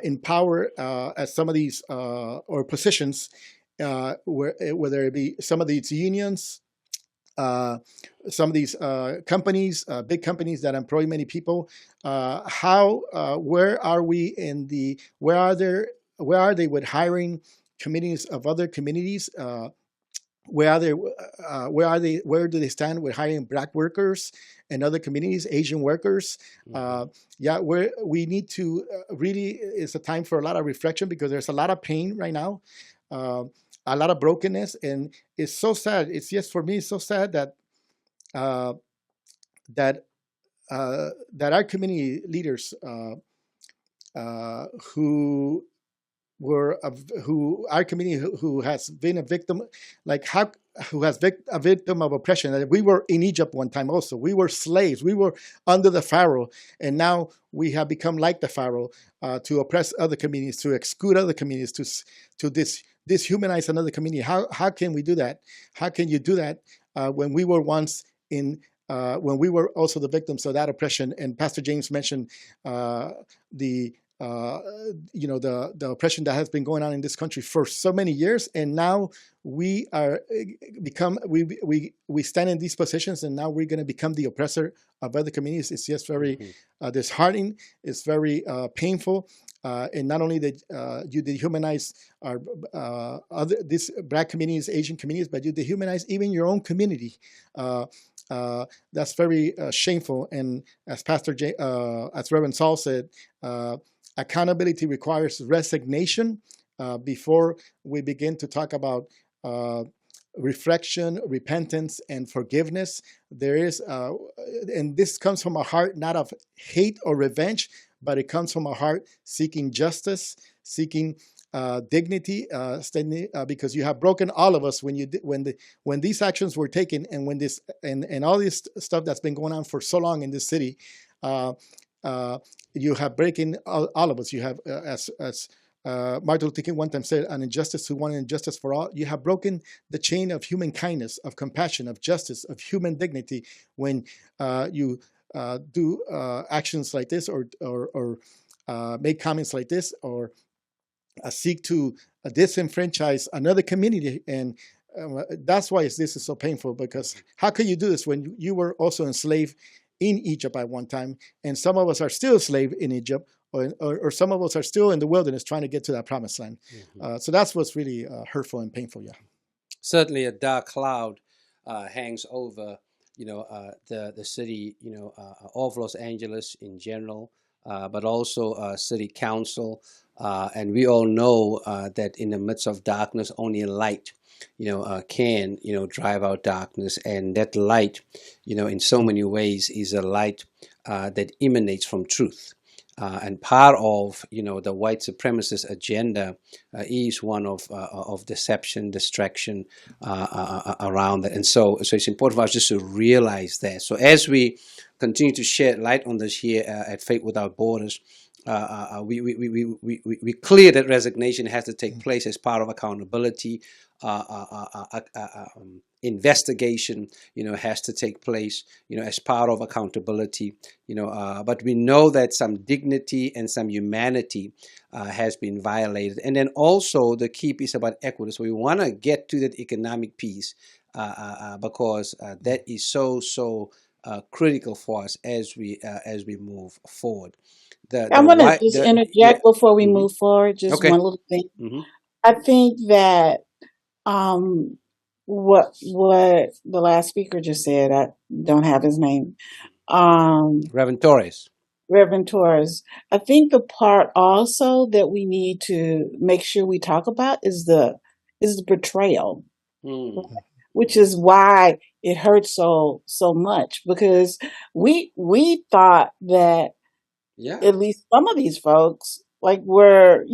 in power at some of these or positions, whether it be some of these unions, some of these companies, big companies that employ many people. Where are we in the? Where are they with hiring communities of other communities? Where are they? Where do they stand with hiring Black workers and other communities, Asian workers? We need to really. It's a time for a lot of reflection because there's a lot of pain right now. A lot of brokenness, and it's so sad. It's just, for me, it's so sad that that our community leaders who our community who has been a victim, a victim of oppression. That we were in Egypt one time also. We were slaves. We were under the Pharaoh, and now we have become like the Pharaoh to oppress other communities, to exclude other communities, to dishumanize another community. How can we do that? How can you do that when we were once when we were also the victims of that oppression? And Pastor James mentioned the oppression that has been going on in this country for so many years, and now we stand in these positions, and now we're going to become the oppressor of other communities. It's just very disheartening. It's very painful. And not only that you dehumanize our these Black communities, Asian communities, but you dehumanize even your own community. That's very shameful. And as as Reverend Sauls said, accountability requires resignation before we begin to talk about reflection, repentance, and forgiveness. There is, and this comes from a heart not of hate or revenge, but it comes from a heart seeking justice, seeking dignity, because you have broken all of us when these actions were taken, and when this and all this stuff that's been going on for so long in this city. You have breaking all of us. You have, as Martin Luther King one time said, "An injustice to one and injustice for all." You have broken the chain of human kindness, of compassion, of justice, of human dignity when you do actions like this, or make comments like this, or seek to disenfranchise another community. And that's why this is so painful, because how could you do this when you were also enslaved in Egypt at one time, and some of us are still enslaved in Egypt, or some of us are still in the wilderness trying to get to that promised land. So that's what's really hurtful and painful. Yeah. Certainly, a dark cloud hangs over, the city, of Los Angeles in general, but also city council, and we all know that in the midst of darkness, only light, can, drive out darkness, and that light, in so many ways, is a light that emanates from truth. And part of the white supremacist agenda is one of deception, distraction around that, and so it's important for us just to realize that. So as we continue to shed light on this here at Faith Without Borders, we clear that resignation has to take place as part of accountability. Investigation, has to take place, as part of accountability, but we know that some dignity and some humanity has been violated. And then also the key piece about equity. So we want to get to that economic piece because that is so critical for us as we move forward. I want to just interject before we move forward. Just one little thing. I think that what the last speaker just said, I don't have his name. Reverend Torres. Reverend Torres. I think the part also that we need to make sure we talk about is the betrayal, which is why it hurts so much, because we thought that at least some of these folks were,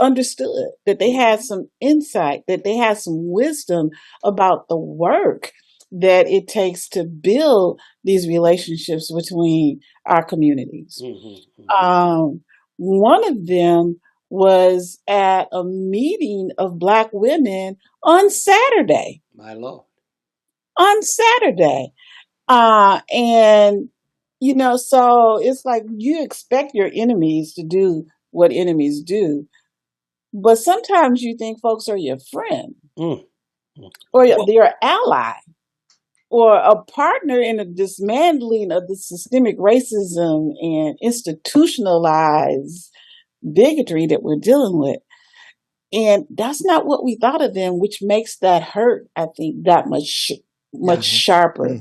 understood, that they had some insight, that they had some wisdom about the work that it takes to build these relationships between our communities. One of them was at a meeting of Black women on Saturday. My Lord. On Saturday. And, so it's like you expect your enemies to do what enemies do. But sometimes you think folks are your friend or your ally or a partner in the dismantling of the systemic racism and institutionalized bigotry that we're dealing with. And that's not what we thought of them, which makes that hurt, I think, that much sharper,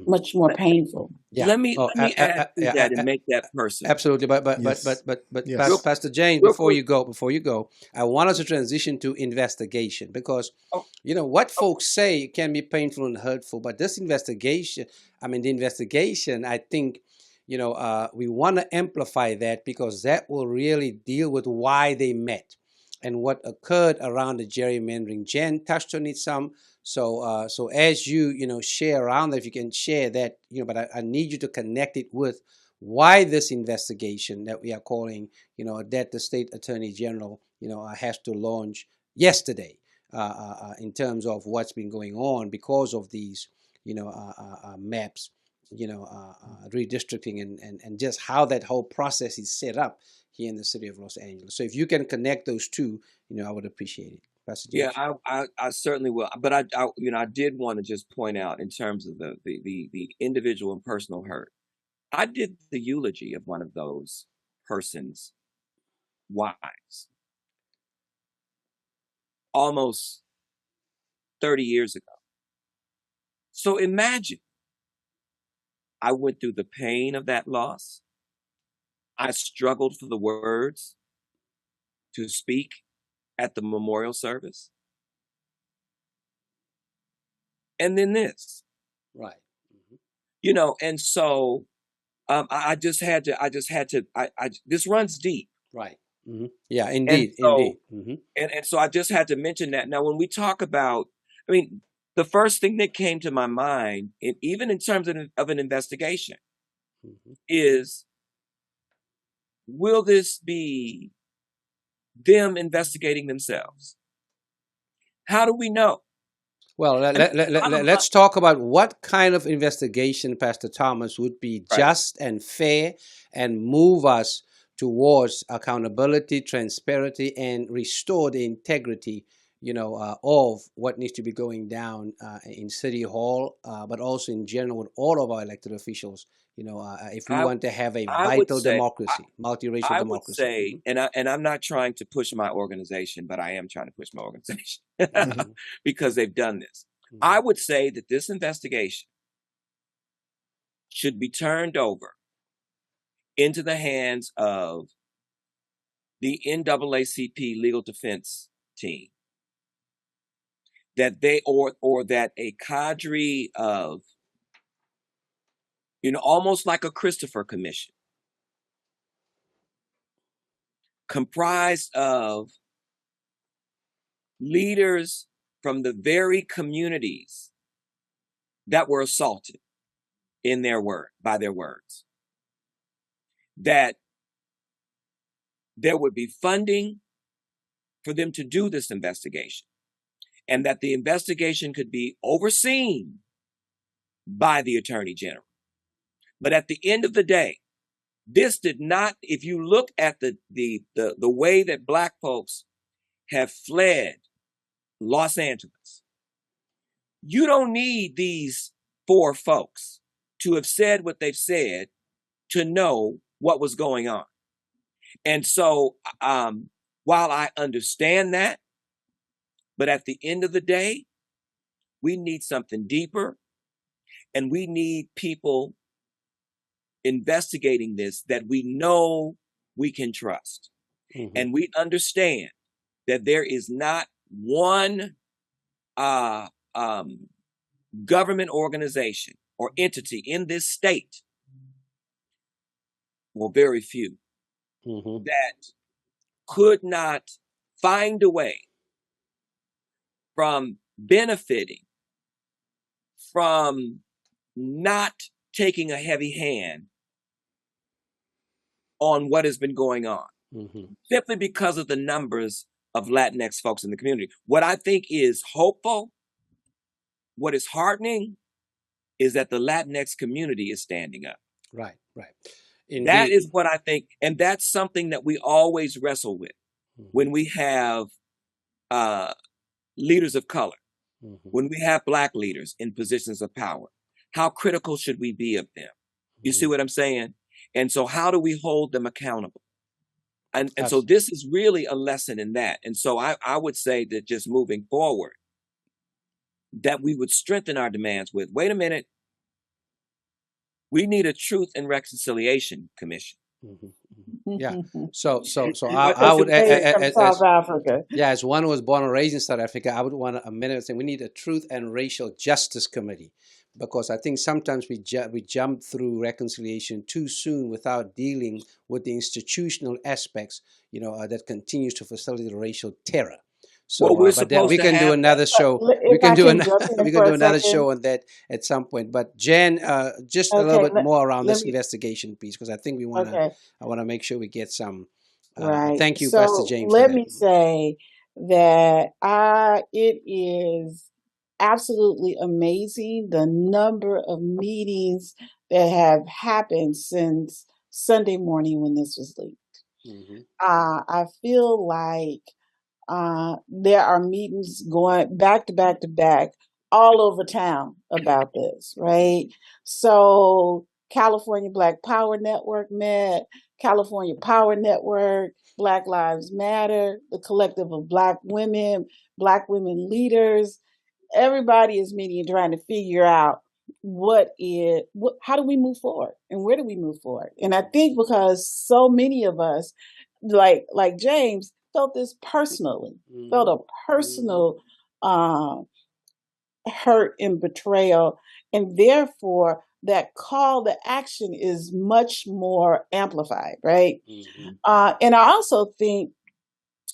much more painful. Yeah. Let me add to that and make that personal. Absolutely, but Pastor James, before you go, I want us to transition to investigation, because what folks say can be painful and hurtful, but this investigation, I think, we want to amplify that, because that will really deal with why they met and what occurred around the gerrymandering. Jen touched on it some. So as you share around that, if you can share that, but I need you to connect it with why this investigation that we are calling, that the state attorney general, has to launch yesterday, in terms of what's been going on because of these, maps, redistricting and just how that whole process is set up here in the city of Los Angeles. So if you can connect those two, I would appreciate it. Yeah, I certainly will. But I did want to just point out, in terms of the individual and personal hurt, I did the eulogy of one of those persons' wives almost 30 years ago. So imagine, I went through the pain of that loss. I struggled for the words to speak at the memorial service. And then this. Right. And so I just had to, this runs deep. Right. Yeah, indeed. And so I just had to mention that. Now, when we talk about, the first thing that came to my mind, even in terms of an investigation, is, will this be them investigating themselves? How do we know? Well, let's talk about what kind of investigation, Pastor Thomas, would be just and fair and move us towards accountability, transparency, and restore the integrity, of what needs to be going down in City Hall, but also in general with all of our elected officials. If we want to have a vital democracy, multiracial democracy. I would say, and I'm not trying to push my organization, but I am trying to push my organization because they've done this. I would say that this investigation should be turned over into the hands of the NAACP legal defense team. That they or that a cadre of, almost like a Christopher Commission, comprised of leaders from the very communities that were assaulted by their words, that there would be funding for them to do this investigation, and that the investigation could be overseen by the Attorney General. But at the end of the day, this did not, if you look at the way that Black folks have fled Los Angeles, you don't need these 4 folks to have said what they've said to know what was going on. And so while I understand that, but at the end of the day, we need something deeper, and we need people investigating this that we know we can trust. Mm-hmm. And we understand that there is not one government organization or entity in this state, or very few, that could not find a way from benefiting from not taking a heavy hand on what has been going on, simply because of the numbers of Latinx folks in the community. What I think is hopeful, what is heartening, is that the Latinx community is standing up. Right. Indeed. That is what I think, and that's something that we always wrestle with when we have leaders of color, when we have Black leaders in positions of power. How critical should we be of them? You see what I'm saying? And so how do we hold them accountable? And so this is really a lesson in that. And so I would say that just moving forward, that we would strengthen our demands with, wait a minute, we need a Truth and Reconciliation Commission. Yeah. So I would, from South Africa. Yeah, as one who was born and raised in South Africa, I would want a minute saying we need a Truth and Racial Justice Committee, because I think sometimes we jump through reconciliation too soon without dealing with the institutional aspects, that continues to facilitate racial terror. So, but then we can do another show. We can do another show on that at some point. But Jan, just a little bit more around this investigation piece, because I think we want to. I want to make sure we get some. Right. Thank you, so Pastor James. Let me say that it is absolutely amazing the number of meetings that have happened since Sunday morning when this was leaked. I feel like there are meetings going back to back to back all over town about this, right? So California Black Power Network met, California Power Network, Black Lives Matter, the Collective of Black Women Leaders. Everybody is meeting and trying to figure out how do we move forward and where do we move forward? And I think because so many of us, like James, felt this personally, felt a personal hurt and betrayal. And therefore, that call to action is much more amplified, right? And I also think,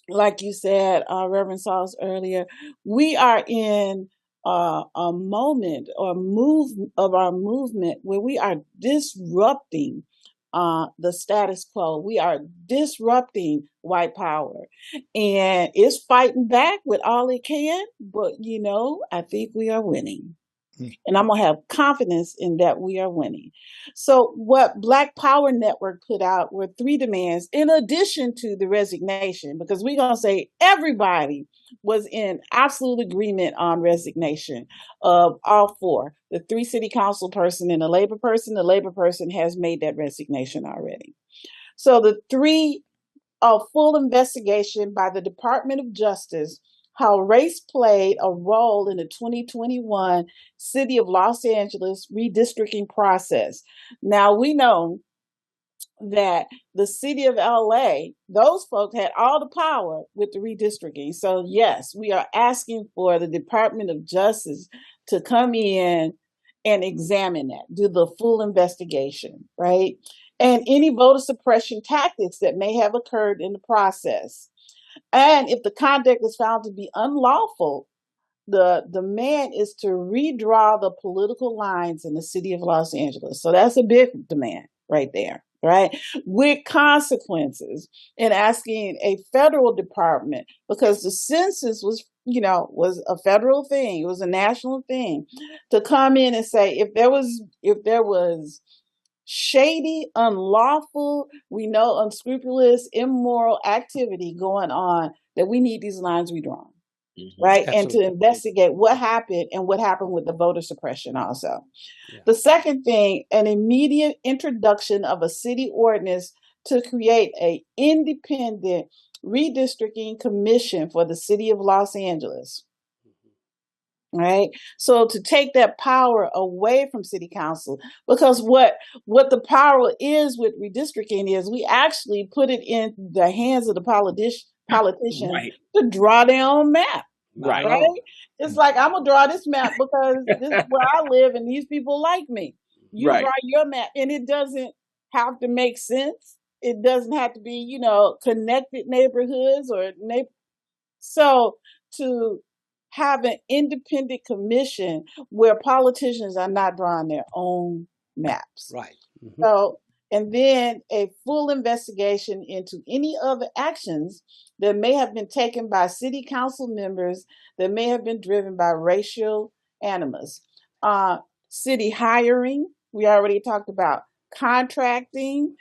like you said, Reverend Sauls earlier, we are in a moment or move of our movement where we are disrupting the status quo. We are disrupting white power, and it's fighting back with all it can. But I think we are winning. And I'm going to have confidence in that we are winning. So what Black Power Network put out were 3 demands in addition to the resignation, because we're going to say everybody was in absolute agreement on resignation of all 4. The 3 city council person and the labor person has made that resignation already. So the 3, a full investigation by the Department of Justice, how race played a role in the 2021 City of Los Angeles redistricting process. Now, we know that the city of LA, those folks had all the power with the redistricting. So, yes, we are asking for the Department of Justice to come in and examine that, do the full investigation, right? And any voter suppression tactics that may have occurred in the process. And if the conduct is found to be unlawful, the demand is to redraw the political lines in the city of Los Angeles. So that's a big demand right there, right? With consequences, and asking a federal department, because the census was a federal thing, it was a national thing, to come in and say if there was shady, unlawful, we know unscrupulous, immoral activity going on, that we need these lines redrawn, right? Absolutely. And to investigate what happened and what happened with the voter suppression also. Yeah. The second thing, an immediate introduction of a city ordinance to create an independent redistricting commission for the city of Los Angeles. Right. So to take that power away from city council, because what the power is with redistricting is we actually put it in the hands of the politicians Right. to draw their own map. Right. It's like, I'm going to draw this map because this is where I live and these people like me. You Right. draw your map, and it doesn't have to make sense. It doesn't have to be, connected neighborhoods or So to have an independent commission where politicians are not drawing their own maps. Right. Mm-hmm. So, and then a full investigation into any other actions that may have been taken by city council members that may have been driven by racial animus. City hiring, we already talked about contracting,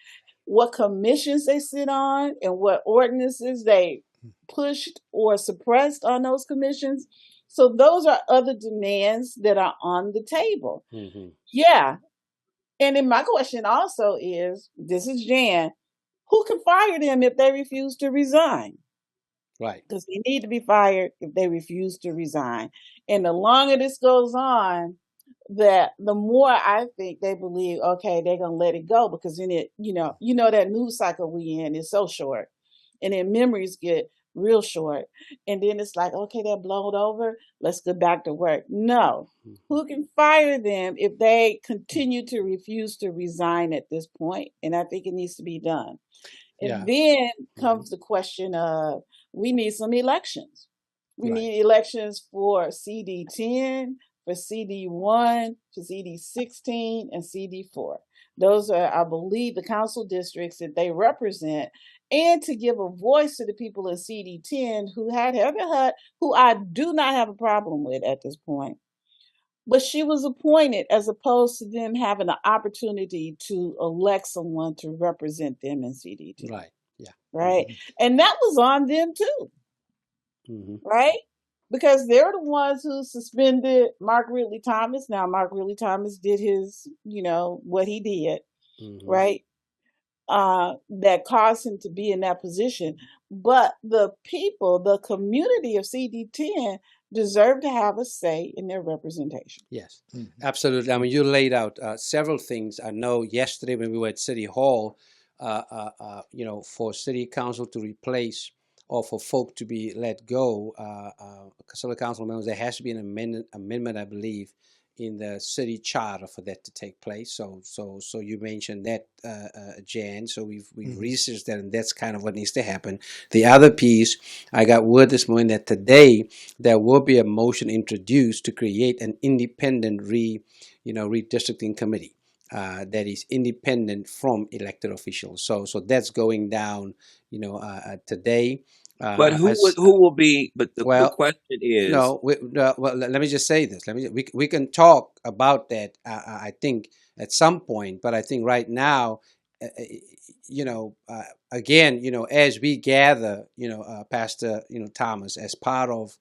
what commissions they sit on, and what ordinances they pushed or suppressed on those commissions. So those are other demands that are on the table. Mm-hmm. Yeah. And then my question also is, this is Jan, who can fire them if they refuse to resign? Right. Because they need to be fired if they refuse to resign. And the longer this goes on, that the more I think they believe, okay, they're going to let it go, because then that news cycle we in is so short, and then memories get real short. And then it's like, okay, they're blown over. Let's get back to work. No. Who can fire them if they continue to refuse to resign at this point? And I think it needs to be done. And then comes the question of, we need some elections. We need elections for CD10, for CD1, for CD16, and CD4. Those are, I believe, the council districts that they represent, and to give a voice to the people in CD10 who had Heather Hutt, who I do not have a problem with at this point. But she was appointed as opposed to them having an opportunity to elect someone to represent them in CD10. Right. Yeah. Right. Mm-hmm. And that was on them too. Mm-hmm. Right. Because they're the ones who suspended Mark Ridley Thomas. Now, Mark Ridley Thomas did his, what he did. Mm-hmm. Right. That caused him to be in that position. But the people, the community of CD10 deserve to have a say in their representation. Yes, absolutely. I mean, you laid out several things. I know yesterday when we were at City Hall, for City Council to replace or for folk to be let go, City Council members, there has to be an amendment, I believe, in the city charter for that to take place. So you mentioned that, Jan. So we've researched that, and that's kind of what needs to happen. The other piece, I got word this morning that today there will be a motion introduced to create an independent redistricting committee. that is independent from elected officials. So that's going down, today. But who will be? But the question is, no. Well, let me just say this. We can talk about that. I think at some point, but I think right now, again, as we gather, Pastor, Thomas, as part of,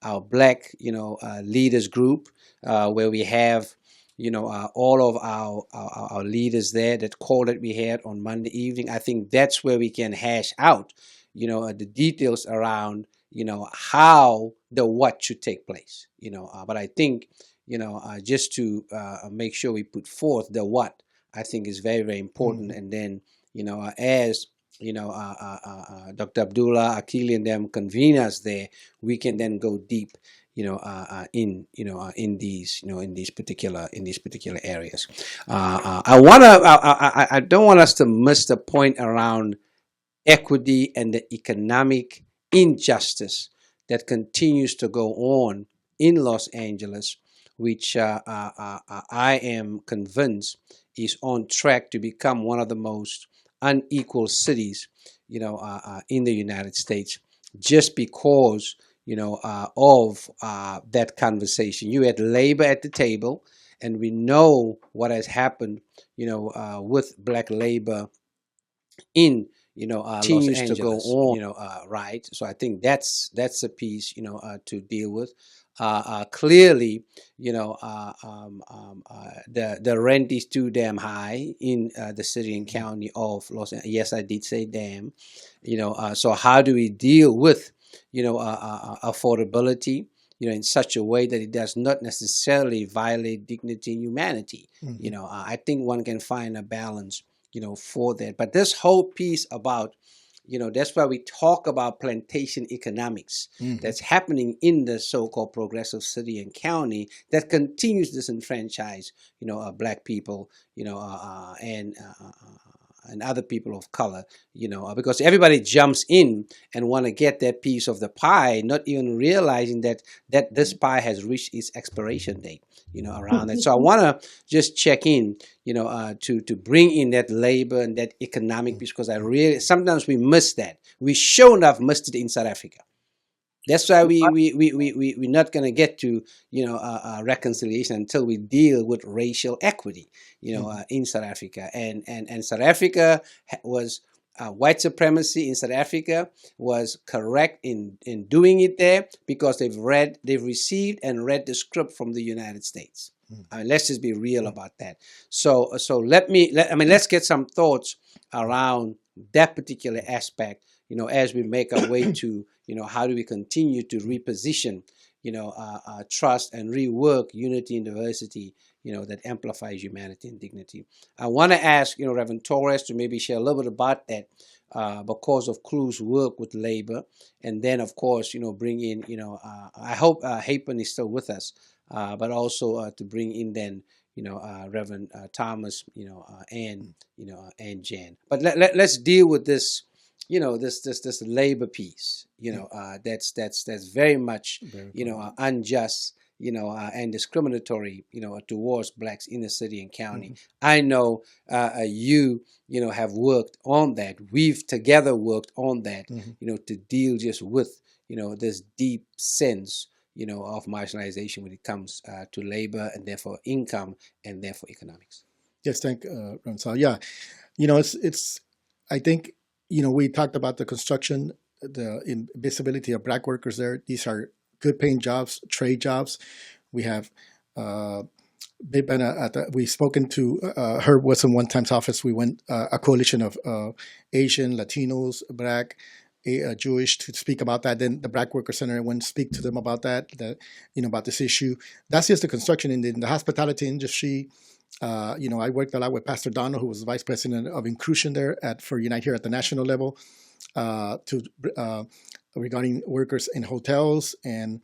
our Black, leaders group, where we have, all of our leaders there, that call that we had on Monday evening. I think that's where we can hash out, the details around, how the what should take place, but I think, just to make sure we put forth the what, I think is very, very important. And then, as Dr. Abdullah, Akili, and them convene us there, we can then go deep, in these particular areas. I don't want us to miss the point around equity and the economic injustice that continues to go on in Los Angeles, which I am convinced is on track to become one of the most unequal cities, in the United States, just because, of that conversation. You had labor at the table, and we know what has happened, with Black labor in, Los Angeles, to go on, right? So I think that's a piece, to deal with. Clearly, the rent is too damn high in the city and county of Los Angeles. Yes, I did say damn. So how do we deal with, affordability, in such a way that it does not necessarily violate dignity and humanity? I think one can find a balance, for that. But this whole piece about, that's why we talk about plantation economics that's happening in the so-called progressive city and county that continues to disenfranchise, Black people, and other people of color, because everybody jumps in and want to get that piece of the pie, not even realizing that this pie has reached its expiration date, around that. So I want to just check in, to bring in that labor and that economic piece, because sometimes we miss that. We sure enough missed it in South Africa. That's why we're not going to get to, reconciliation until we deal with racial equity, in South Africa. And South Africa was, white supremacy in South Africa was correct in doing it there, because they've received and read the script from the United States. I mean, let's just be real about that. So let's get some thoughts around that particular aspect, as we make our way to, how do we continue to reposition, trust and rework unity and diversity, that amplifies humanity and dignity. I want to ask, Reverend Torres to maybe share a little bit about that, because of Clue's work with labor. And then, of course, bring in, I hope Hapen is still with us, but also to bring in then, Reverend Thomas, and Jan. But let's deal with this, this labor piece, that's very much, unjust, and discriminatory, towards Blacks in the city and county. I know you have worked on that. We've together worked on that, to deal just with, this deep sense, of marginalization when it comes to labor, and therefore income, and therefore economics. Yes, thank Ramsal. Yeah, it's. I think we talked about the construction, the invisibility of Black workers there. These are good paying jobs, trade jobs. We have we've spoken to Herb Wilson one time's office. We went a coalition of Asian, Latinos, Black, Jewish, to speak about that. Then the Black Worker Center went to speak to them about that, about this issue. That's just the construction in the hospitality industry. I worked a lot with Pastor Donald, who was the vice president of inclusion there for Unite Here at the national level, regarding workers in hotels and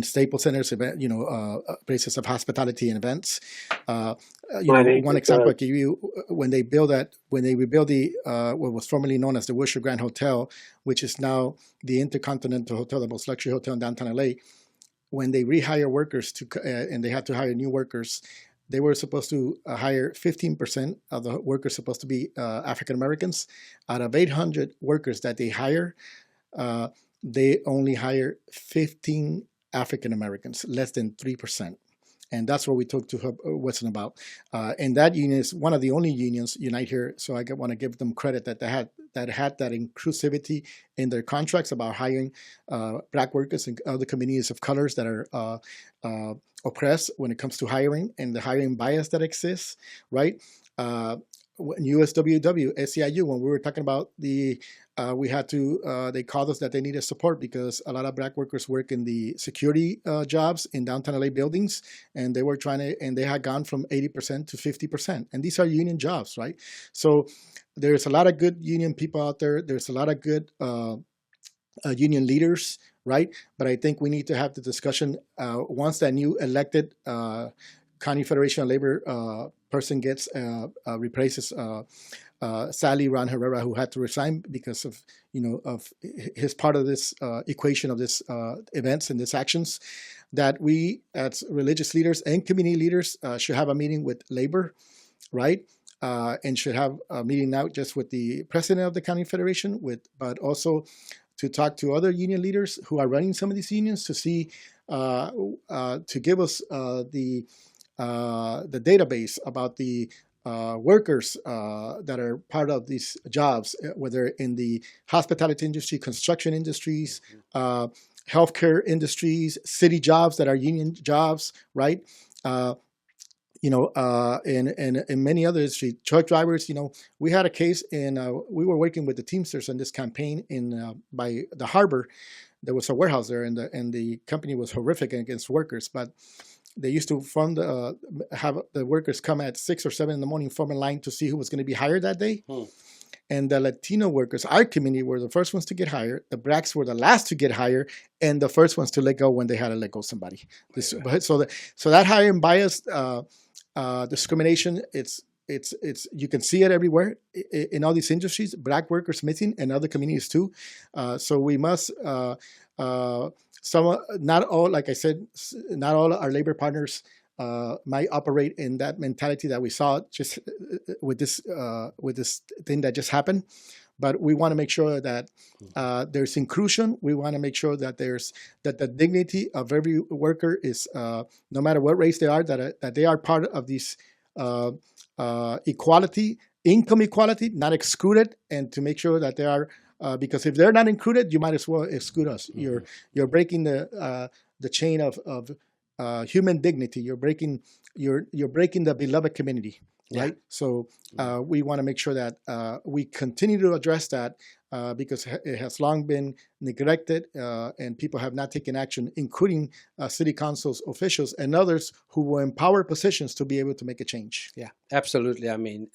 staple centers, places of hospitality and events. One example I give you: when they rebuild the what was formerly known as the Wilshire Grand Hotel, which is now the Intercontinental Hotel, the most luxury hotel in downtown LA. when they rehire workers and they had to hire new workers, they were supposed to hire 15% of the workers supposed to be African Americans. Out of 800 workers that they hire, they only hire 15 African Americans, less than 3%. And that's what we talked to Weston about. And that union is one of the only unions unite here. So I want to give them credit that they had that inclusivity in their contracts about hiring Black workers and other communities of colors that are oppressed when it comes to hiring and the hiring bias that exists, right? USWW, SEIU, when we were talking about we had to, they called us that they needed support because a lot of Black workers work in the security jobs in downtown LA buildings, and they were and they had gone from 80% to 50%. And these are union jobs, right? So there's a lot of good union people out there. There's a lot of good union leaders, right? But I think we need to have the discussion once that new elected County Federation of Labor person gets replaces Sally Ron Herrera, who had to resign because of his part of this equation of this events and these actions. That we as religious leaders and community leaders should have a meeting with labor, right? And should have a meeting not just with the president of the County Federation, but also to talk to other union leaders who are running some of these unions to see to give us the database about the workers that are part of these jobs, whether in the hospitality industry, construction industries, healthcare industries, city jobs that are union jobs, right? And many other industries, truck drivers. We had a case we were working with the Teamsters on this campaign by the harbor. There was a warehouse there, and the company was horrific against workers, but they used to have the workers come at 6 or 7 in the morning, form a line to see who was going to be hired that day. And the Latino workers, our community, were the first ones to get hired. The Blacks were the last to get hired, and the first ones to let go when they had to let go somebody. So that hiring bias, discrimination, it's you can see it everywhere in all these industries. Black workers missing, and other communities too. So we must. Not all, like I said, not all our labor partners might operate in that mentality that we saw just with this thing that just happened. But we want to make sure that there's inclusion. We want to make sure that that the dignity of every worker is, no matter what race they are, that they are part of this equality, income equality, not excluded, and to make sure that they are. Because if they're not included, you might as well exclude us. You're breaking the chain of human dignity. You're breaking the beloved community, right? So we want to make sure that we continue to address that because it has long been neglected and people have not taken action, including city councils, officials, and others who will empower positions to be able to make a change. Yeah, absolutely. I mean,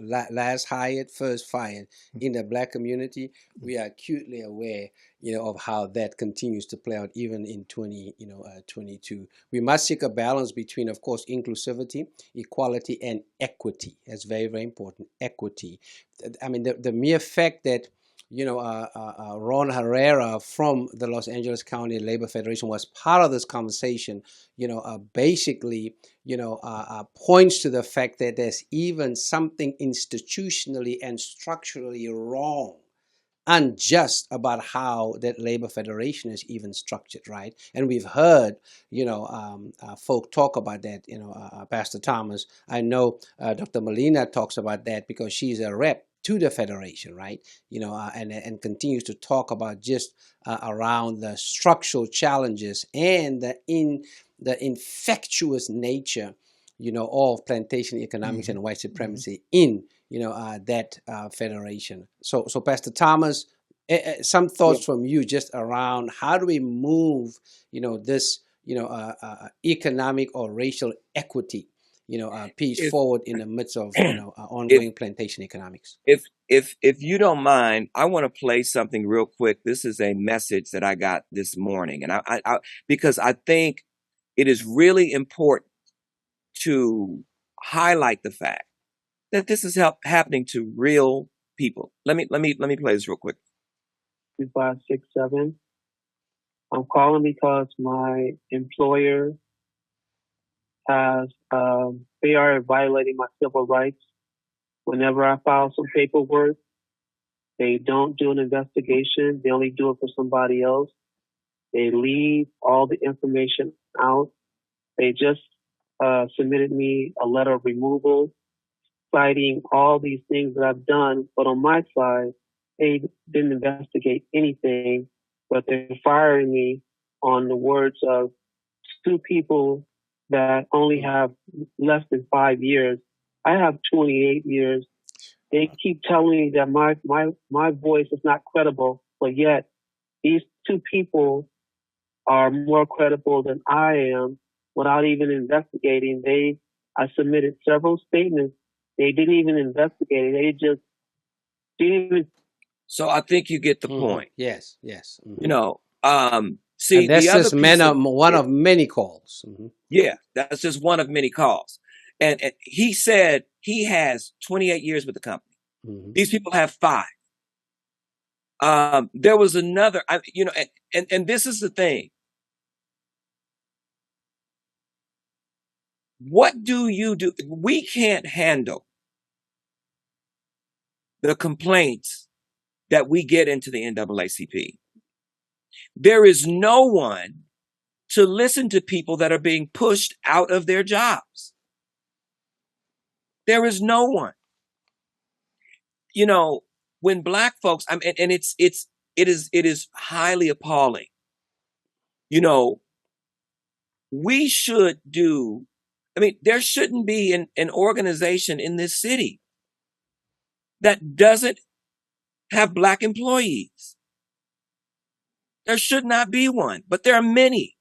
last hired, first fired. In the Black community, we are acutely aware, of how that continues to play out even in 2022. We must seek a balance between, of course, inclusivity, equality, and equity. That's very, very important. Equity. I mean, the mere fact that Ron Herrera from the Los Angeles County Labor Federation was part of this conversation, basically, points to the fact that there's even something institutionally and structurally wrong, unjust about how that labor federation is even structured, right? And we've heard, folk talk about that, Pastor Thomas. I know Dr. Molina talks about that because she's a rep to the federation, right? And continues to talk about just around the structural challenges and the infectious nature, of plantation economics and white supremacy in that federation. So Pastor Thomas, some thoughts from you just around how do we move, this, economic or racial equity, piece forward in the midst of ongoing plantation economics. If you don't mind, I want to play something real quick. This is a message that I got this morning, and I because I think it is really important to highlight the fact that this is happening to real people. Let me play this real quick. 2, 5, 6, 7. I'm calling because my employer has, they are violating my civil rights. Whenever I file some paperwork, they don't do an investigation. They only do it for somebody else. They leave all the information out. They just submitted me a letter of removal, citing all these things that I've done. But on my side, they didn't investigate anything, but they're firing me on the words of two people that only have less than 5 years. I have 28 years. They keep telling me that my voice is not credible, but yet these two people are more credible than I am without even investigating. I submitted several statements. They didn't even investigate it. They just didn't even. So I think you get the point. Yes, yes. You know, see, and that's the other just piece one of many calls. Yeah, that's just one of many calls. And he said he has 28 years with the company. These people have 5. There was another, and this is the thing. What do you do? We can't handle the complaints that we get into the NAACP. There is no one to listen to people that are being pushed out of their jobs. There is no one. You know, when Black folks, and it is highly appalling. You know, we should do. I mean, there shouldn't be an organization in this city that doesn't have Black employees. There should not be one, but there are many.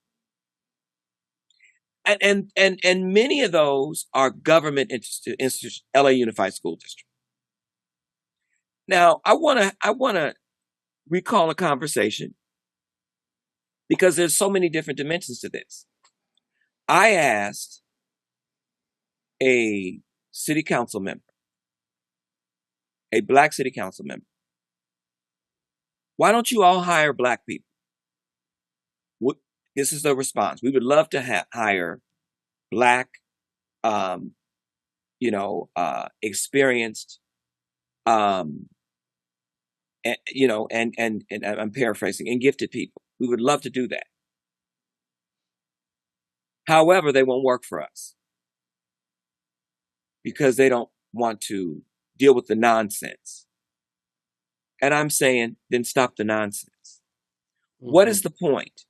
And many of those are government institutions, LA Unified School District. Now, I wanna recall a conversation because there's so many different dimensions to this. I asked a city council member, a Black city council member, why don't you all hire Black people? This is the response. We would love to hire Black, experienced, and I'm paraphrasing, and gifted people. We would love to do that. However, they won't work for us because they don't want to deal with the nonsense. And I'm saying, then stop the nonsense. What is the point?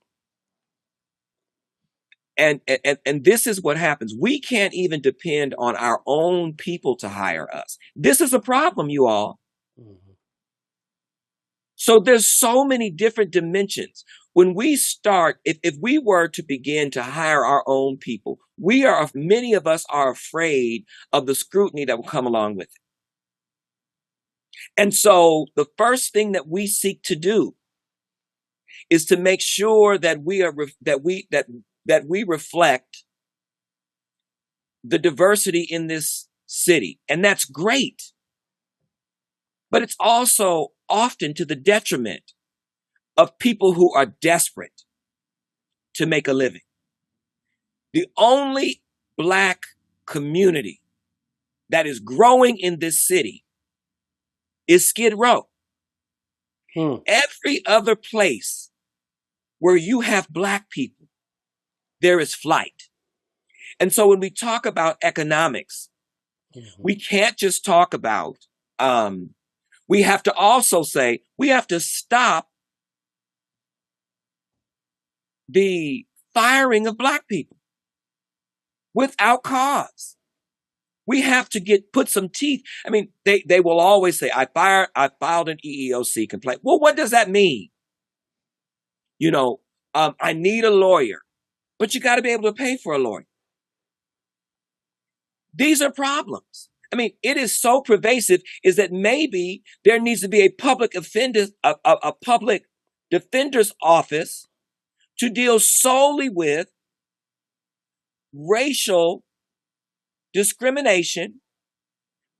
And this is what happens. We can't even depend on our own people to hire us. This is a problem, you all. So there's so many different dimensions. When we start, if we were to begin to hire our own people, many of us are afraid of the scrutiny that will come along with it. And so the first thing that we seek to do is to make sure that we reflect the diversity in this city. And that's great. But it's also often to the detriment of people who are desperate to make a living. The only Black community that is growing in this city is Skid Row. Every other place where you have Black people, there is flight. And so when we talk about economics, we can't just talk about, we have to also say, we have to stop the firing of Black people without cause. We have to put some teeth. I mean, they will always say, I filed an EEOC complaint. Well, what does that mean? I need a lawyer, but you got to be able to pay for a lawyer. These are problems. I mean, it is so pervasive is that maybe there needs to be a public defender's office to deal solely with racial discrimination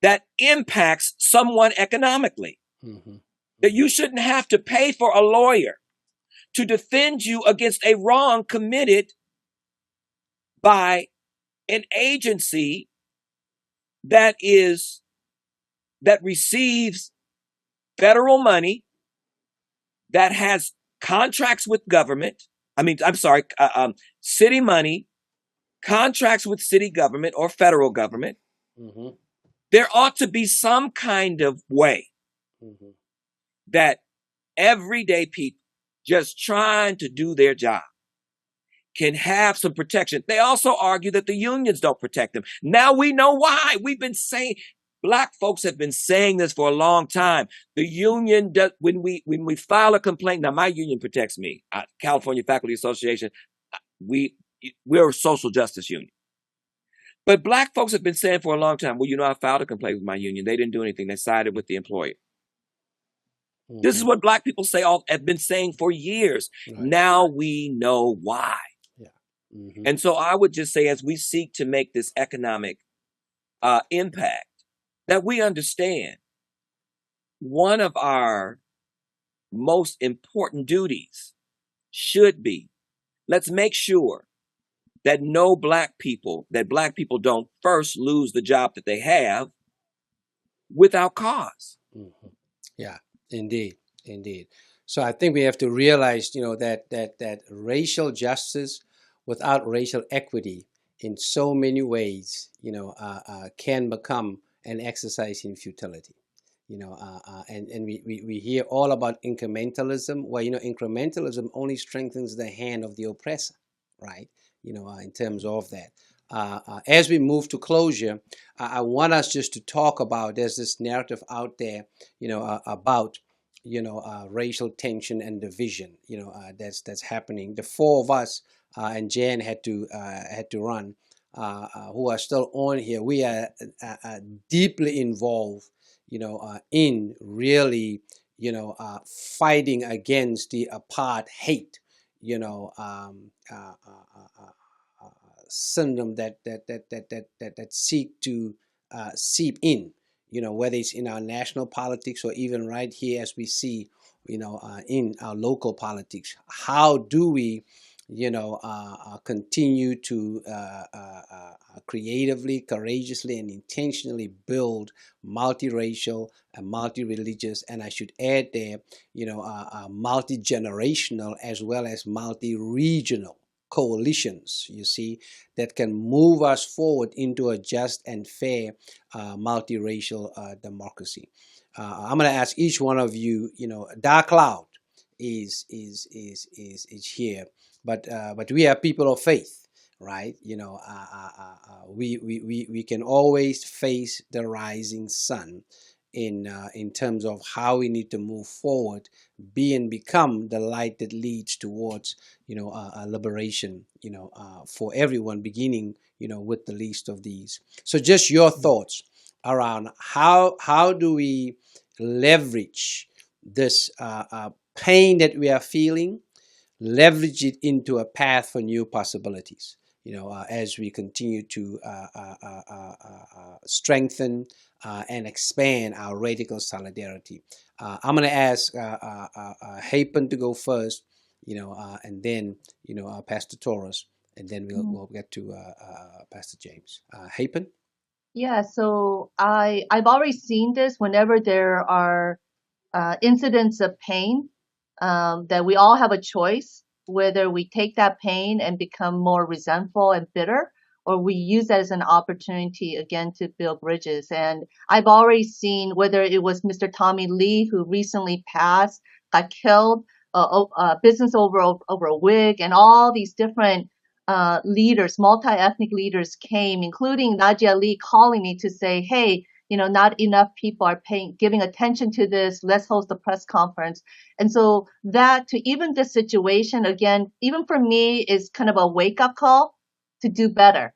that impacts someone economically. That you shouldn't have to pay for a lawyer to defend you against a wrong committed by an agency that receives federal money, that has contracts with government. City money, contracts with city government or federal government. Mm-hmm. There ought to be some kind of way Mm-hmm. that everyday people just trying to do their job can have some protection. They also argue that the unions don't protect them. Now we know why. We've been saying, Black folks have been saying this for a long time. The union does, when we file a complaint. Now my union protects me, California Faculty Association. We're a social justice union. But Black folks have been saying for a long time, well, I filed a complaint with my union. They didn't do anything. They sided with the employer. Mm-hmm. This is what Black people have been saying for years. Right. Now we know why. Yeah. Mm-hmm. And so I would just say, as we seek to make this economic impact, that we understand one of our most important duties should be, let's make sure that Black people don't first lose the job that they have without cause. Mm-hmm. Yeah, indeed. So I think we have to realize, that racial justice without racial equity in so many ways, can become an exercise in futility. And we hear all about incrementalism. Well, incrementalism only strengthens the hand of the oppressor, right? In terms of that. As we move to closure, I want us just to talk about, there's this narrative out there, about, racial tension and division, that's happening. The four of us, and Jan had to run, who are still on here, we are deeply involved, in really, fighting against the apartheid, syndrome that seek to seep in, whether it's in our national politics or even right here as we see, in our local politics. How do we, continue to creatively, courageously, and intentionally build multiracial and multi-religious, and I should add there, multi-generational as well as multi-regional coalitions, you see, that can move us forward into a just and fair multiracial democracy. I'm going to ask each one of you, Dark Cloud is here, but we are people of faith, right? We can always face the rising sun in terms of how we need to move forward, be and become the light that leads towards, a liberation, for everyone, beginning, with the least of these. So just your thoughts around how do we leverage this pain that we are feeling, leverage it into a path for new possibilities, as we continue to strengthen and expand our radical solidarity. I'm going to ask Hapen to go first, and then, Pastor Torres, and then we'll get to Pastor James. Hapen? Yeah, so I've already seen this whenever there are incidents of pain, that we all have a choice whether we take that pain and become more resentful and bitter, or we use that as an opportunity again to build bridges. And I've already seen whether it was Mr. Tommy Lee, who recently passed, got killed, business over a wig, and all these different leaders, multi-ethnic leaders came, including Nadia Lee, calling me to say, hey, not enough people are giving attention to this. Let's host a press conference. And so that, to even this situation, again, even for me, is kind of a wake-up call to do better,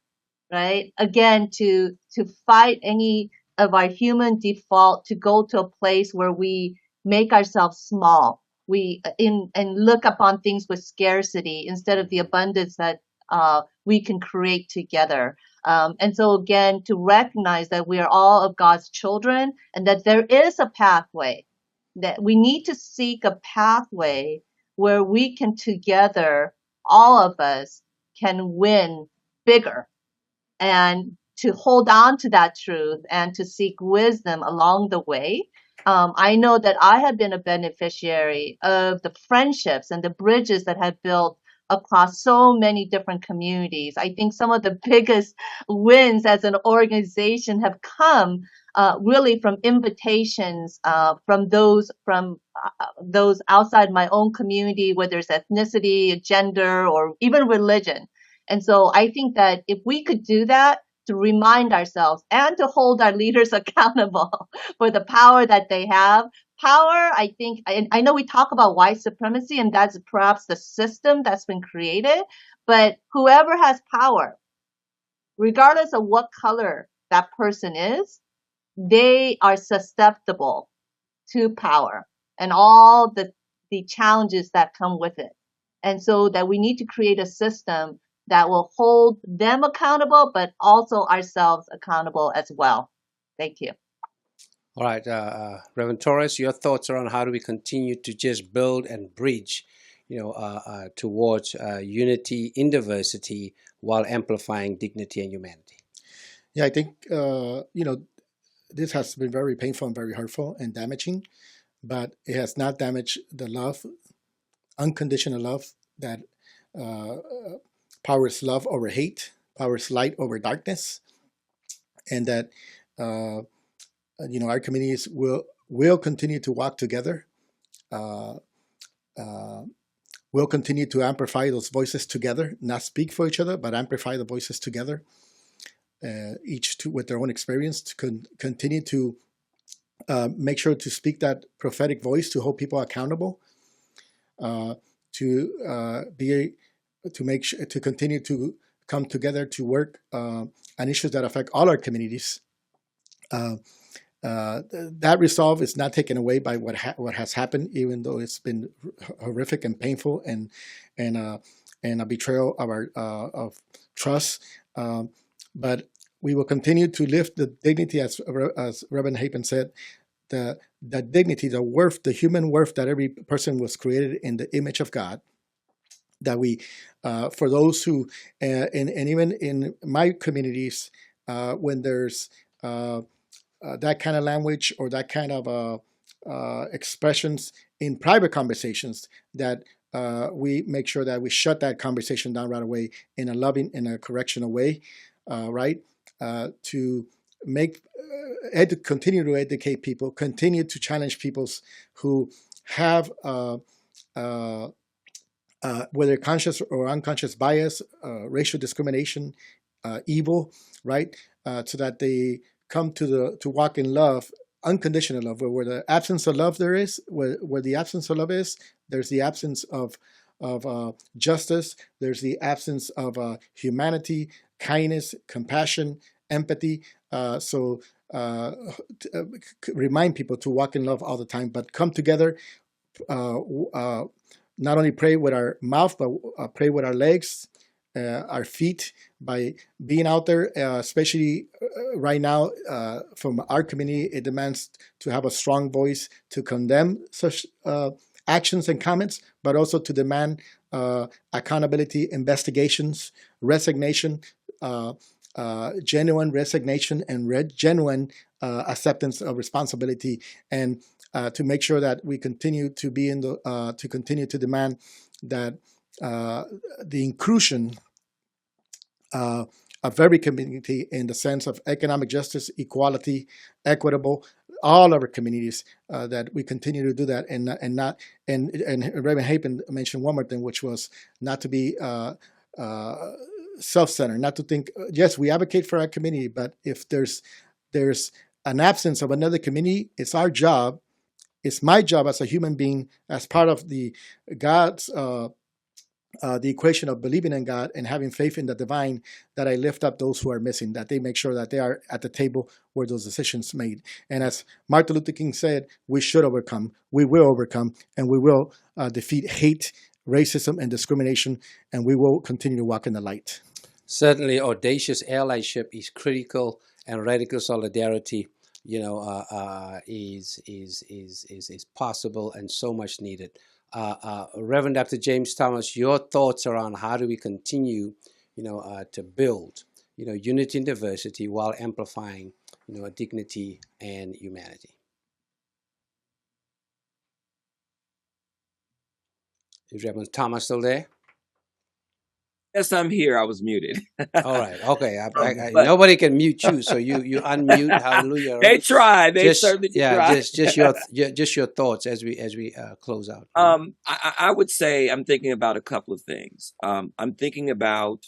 right? Again, to fight any of our human default, to go to a place where we make ourselves small, and look upon things with scarcity instead of the abundance that we can create together. And so again, to recognize that we are all of God's children and that there is a pathway, that we need to seek a pathway where we can together, all of us, can win bigger, and to hold on to that truth and to seek wisdom along the way. I know that I have been a beneficiary of the friendships and the bridges that have built across so many different communities. I think some of the biggest wins as an organization have come really from invitations from those outside my own community, whether it's ethnicity, gender, or even religion. And so I think that if we could do that, to remind ourselves and to hold our leaders accountable for the power that they have. Power, I think, I know we talk about white supremacy, and that's perhaps the system that's been created, but whoever has power, regardless of what color that person is, they are susceptible to power and all the challenges that come with it. And so that we need to create a system that will hold them accountable, but also ourselves accountable as well. Thank you. All right, Reverend Torres, your thoughts around how do we continue to just build and bridge, towards unity in diversity while amplifying dignity and humanity? Yeah, I think, this has been very painful and very hurtful and damaging, but it has not damaged the love, unconditional love that powers love over hate, powers light over darkness, and that our communities will continue to walk together. We'll continue to amplify those voices together, not speak for each other, but amplify the voices together, each with their own experience, to continue to make sure to speak that prophetic voice to hold people accountable, to continue to come together to work on issues that affect all our communities. That resolve is not taken away by what has happened, even though it's been horrific and painful and a betrayal of our of trust. But we will continue to lift the dignity, as Reverend Hapen said, the dignity, the worth, the human worth that every person was created in the image of God. That we, for those who, and even in my communities, when there's that kind of language or that kind of expressions in private conversations, that we make sure that we shut that conversation down right away in a loving, in a correctional way, right? To make, continue to educate people, continue to challenge peoples who have whether conscious or unconscious bias, racial discrimination, evil, right? So that they come to walk in love, unconditional love, where the absence of love there is, where the absence of love is, there's the absence of justice, there's the absence of humanity, kindness, compassion, empathy. So remind people to walk in love all the time, but come together, not only pray with our mouth, but pray with our legs, our feet, by being out there, especially right now from our community. It demands to have a strong voice to condemn such actions and comments, but also to demand accountability, investigations, resignation, genuine resignation, and genuine acceptance of responsibility, and to make sure that we continue to be in the to continue to demand that the inclusion of every community in the sense of economic justice, equality, equitable, all of our communities, that we continue to do that, and Reverend Hapen mentioned one more thing, which was not to be self-centered, not to think, yes, we advocate for our community, but if there's an absence of another community, it's our job, it's my job as a human being, as part of the God's the equation of believing in God and having faith in the divine, that I lift up those who are missing, that they make sure that they are at the table where those decisions made. And as Martin Luther King said, we should overcome, we will overcome, and we will defeat hate, racism, and discrimination, and we will continue to walk in the light. Certainly, audacious allyship is critical, and radical solidarity is possible and so much needed. Reverend Dr. James Thomas, your thoughts around how do we continue, to build, unity and diversity while amplifying, dignity and humanity. Is Reverend Thomas still there? Yes, I'm here. I was muted. All right. Okay. Nobody can mute you, so you unmute. Hallelujah. They tried. They certainly tried. Just your thoughts as we close out. I would say I'm thinking about a couple of things. I'm thinking about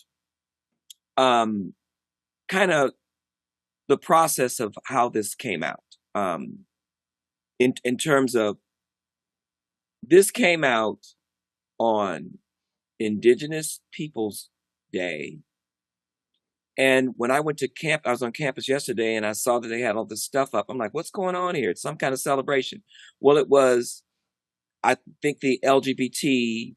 kind of the process of how this came out. In terms of this came out on Indigenous Peoples Day. And when I went to camp, I was on campus yesterday and I saw that they had all this stuff up. I'm like, what's going on here? It's some kind of celebration. Well, it was, I think, the LGBT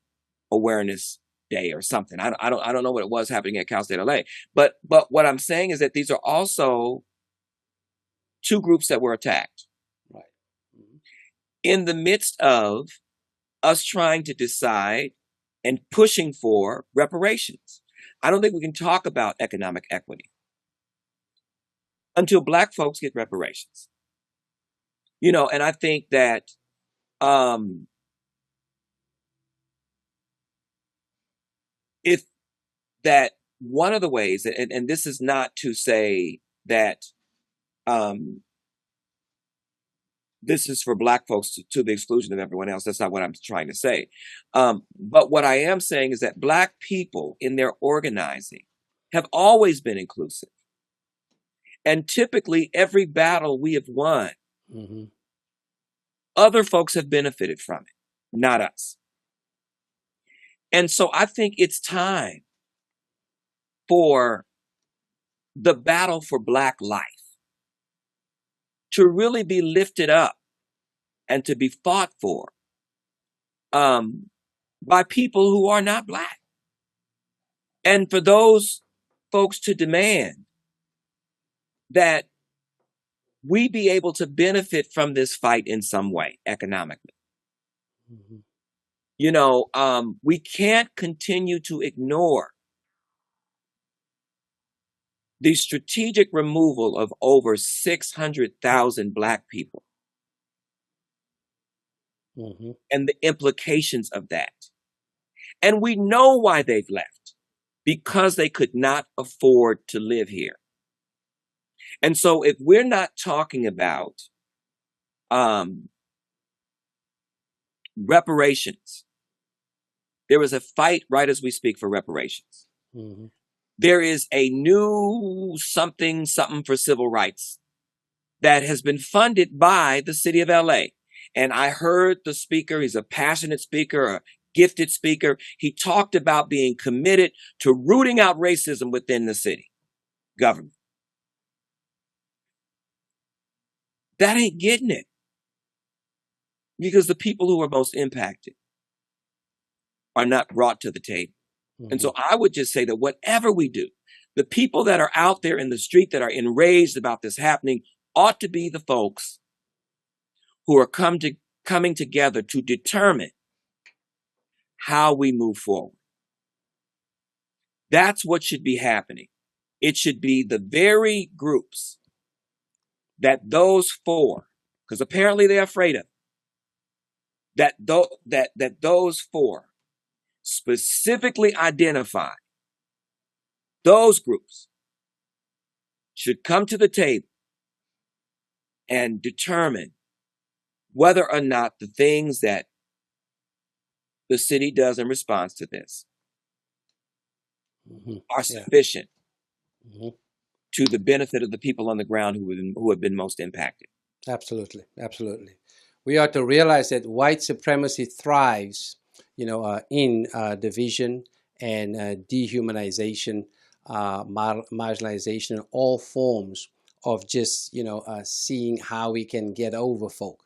awareness day or something. I don't know what it was happening at Cal State LA. But what I'm saying is that these are also two groups that were attacked. Right. In the midst of us trying to decide and pushing for reparations. I don't think we can talk about economic equity until Black folks get reparations. And I think that if that one of the ways, and this is not to say that this is for Black folks to the exclusion of everyone else. That's not what I'm trying to say. But what I am saying is that Black people in their organizing have always been inclusive. And typically every battle we have won, other folks have benefited from it, not us. And so I think it's time for the battle for Black life to really be lifted up and to be fought for by people who are not Black. And for those folks to demand that we be able to benefit from this fight in some way economically. We can't continue to ignore the strategic removal of over 600,000 Black people and the implications of that. And we know why they've left, because they could not afford to live here. And so if we're not talking about reparations, there is a fight right as we speak for reparations. There is a new something for civil rights that has been funded by the city of LA. And I heard the speaker, he's a passionate speaker, a gifted speaker. He talked about being committed to rooting out racism within the city government. That ain't getting it, because the people who are most impacted are not brought to the table. And so I would just say that whatever we do, the people that are out there in the street that are enraged about this happening ought to be the folks who are coming together to determine how we move forward. That's what should be happening. It should be the very groups that those four, because apparently they're afraid of, that those four specifically identify those groups should come to the table and determine whether or not the things that the city does in response to this are sufficient to the benefit of the people on the ground who have been most impacted. Absolutely. We ought to realize that white supremacy thrives, in division and dehumanization, marginalization, and all forms of just, seeing how we can get over folk,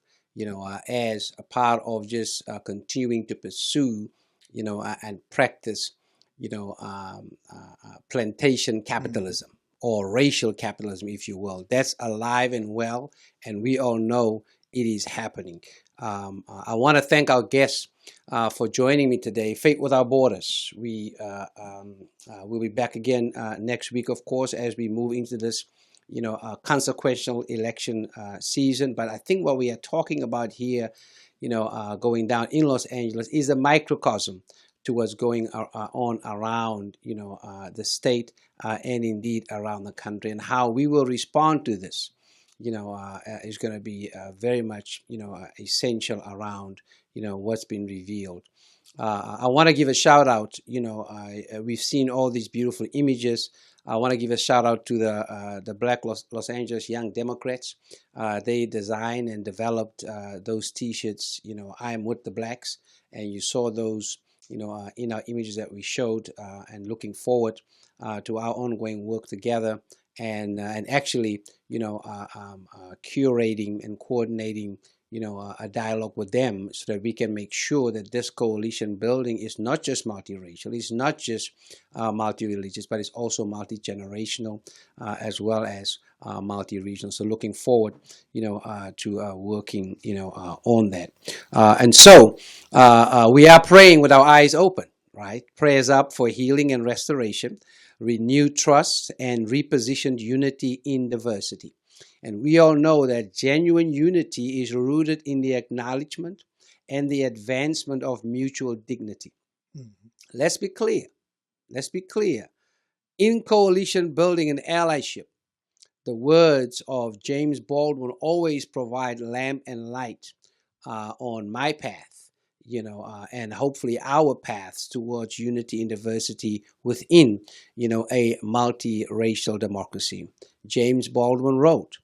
as a part of just continuing to pursue, and practice, plantation capitalism or racial capitalism, if you will. That's alive and well, and we all know it is happening. I want to thank our guests for joining me today. Faith Without Borders. We'll be back again next week, of course, as we move into this, consequential election season. But I think what we are talking about here, going down in Los Angeles, is a microcosm to what's going on around, the state and indeed around the country, and how we will respond to this. Is going to be very much, essential around, what's been revealed. I want to give a shout out. We've seen all these beautiful images. I want to give a shout out to the Black Los Angeles Young Democrats. They designed and developed those T-shirts. I am with the blacks, and you saw those, in our images that we showed, and looking forward to our ongoing work together. And actually, curating and coordinating, a dialogue with them so that we can make sure that this coalition building is not just multiracial, it's not just multi-religious, but it's also multi-generational as well as multi-regional. So looking forward, to working, on that. And so we are praying with our eyes open, right? Prayers up for healing and restoration, renewed trust, and repositioned unity in diversity. And we all know that genuine unity is rooted in the acknowledgement and the advancement of mutual dignity. Mm-hmm. Let's be clear. In coalition building and allyship, the words of James Baldwin always provide lamp and light on my path. And hopefully our paths towards unity and diversity within, a multiracial democracy. James Baldwin wrote,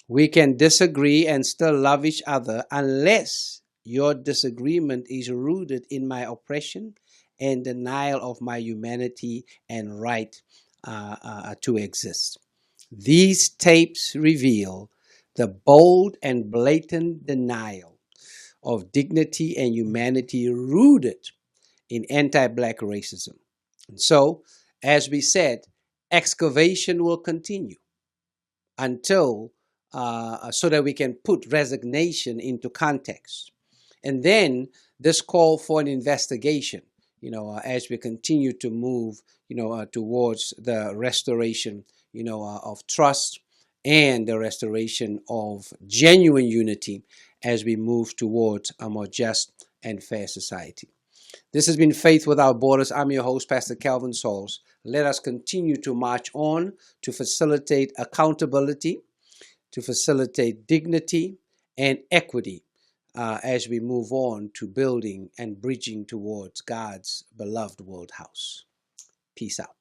"We can disagree and still love each other unless your disagreement is rooted in my oppression and denial of my humanity and right to exist." These tapes reveal the bold and blatant denial of dignity and humanity rooted in anti-black racism. And so, as we said, excavation will continue until, so that we can put resignation into context. And then this call for an investigation, as we continue to move, towards the restoration, of trust and the restoration of genuine unity as we move towards a more just and fair society. This has been Faith Without Borders. I'm your host, Pastor Kelvin Sauls. Let us continue to march on to facilitate accountability, to facilitate dignity and equity as we move on to building and bridging towards God's beloved world house. Peace out.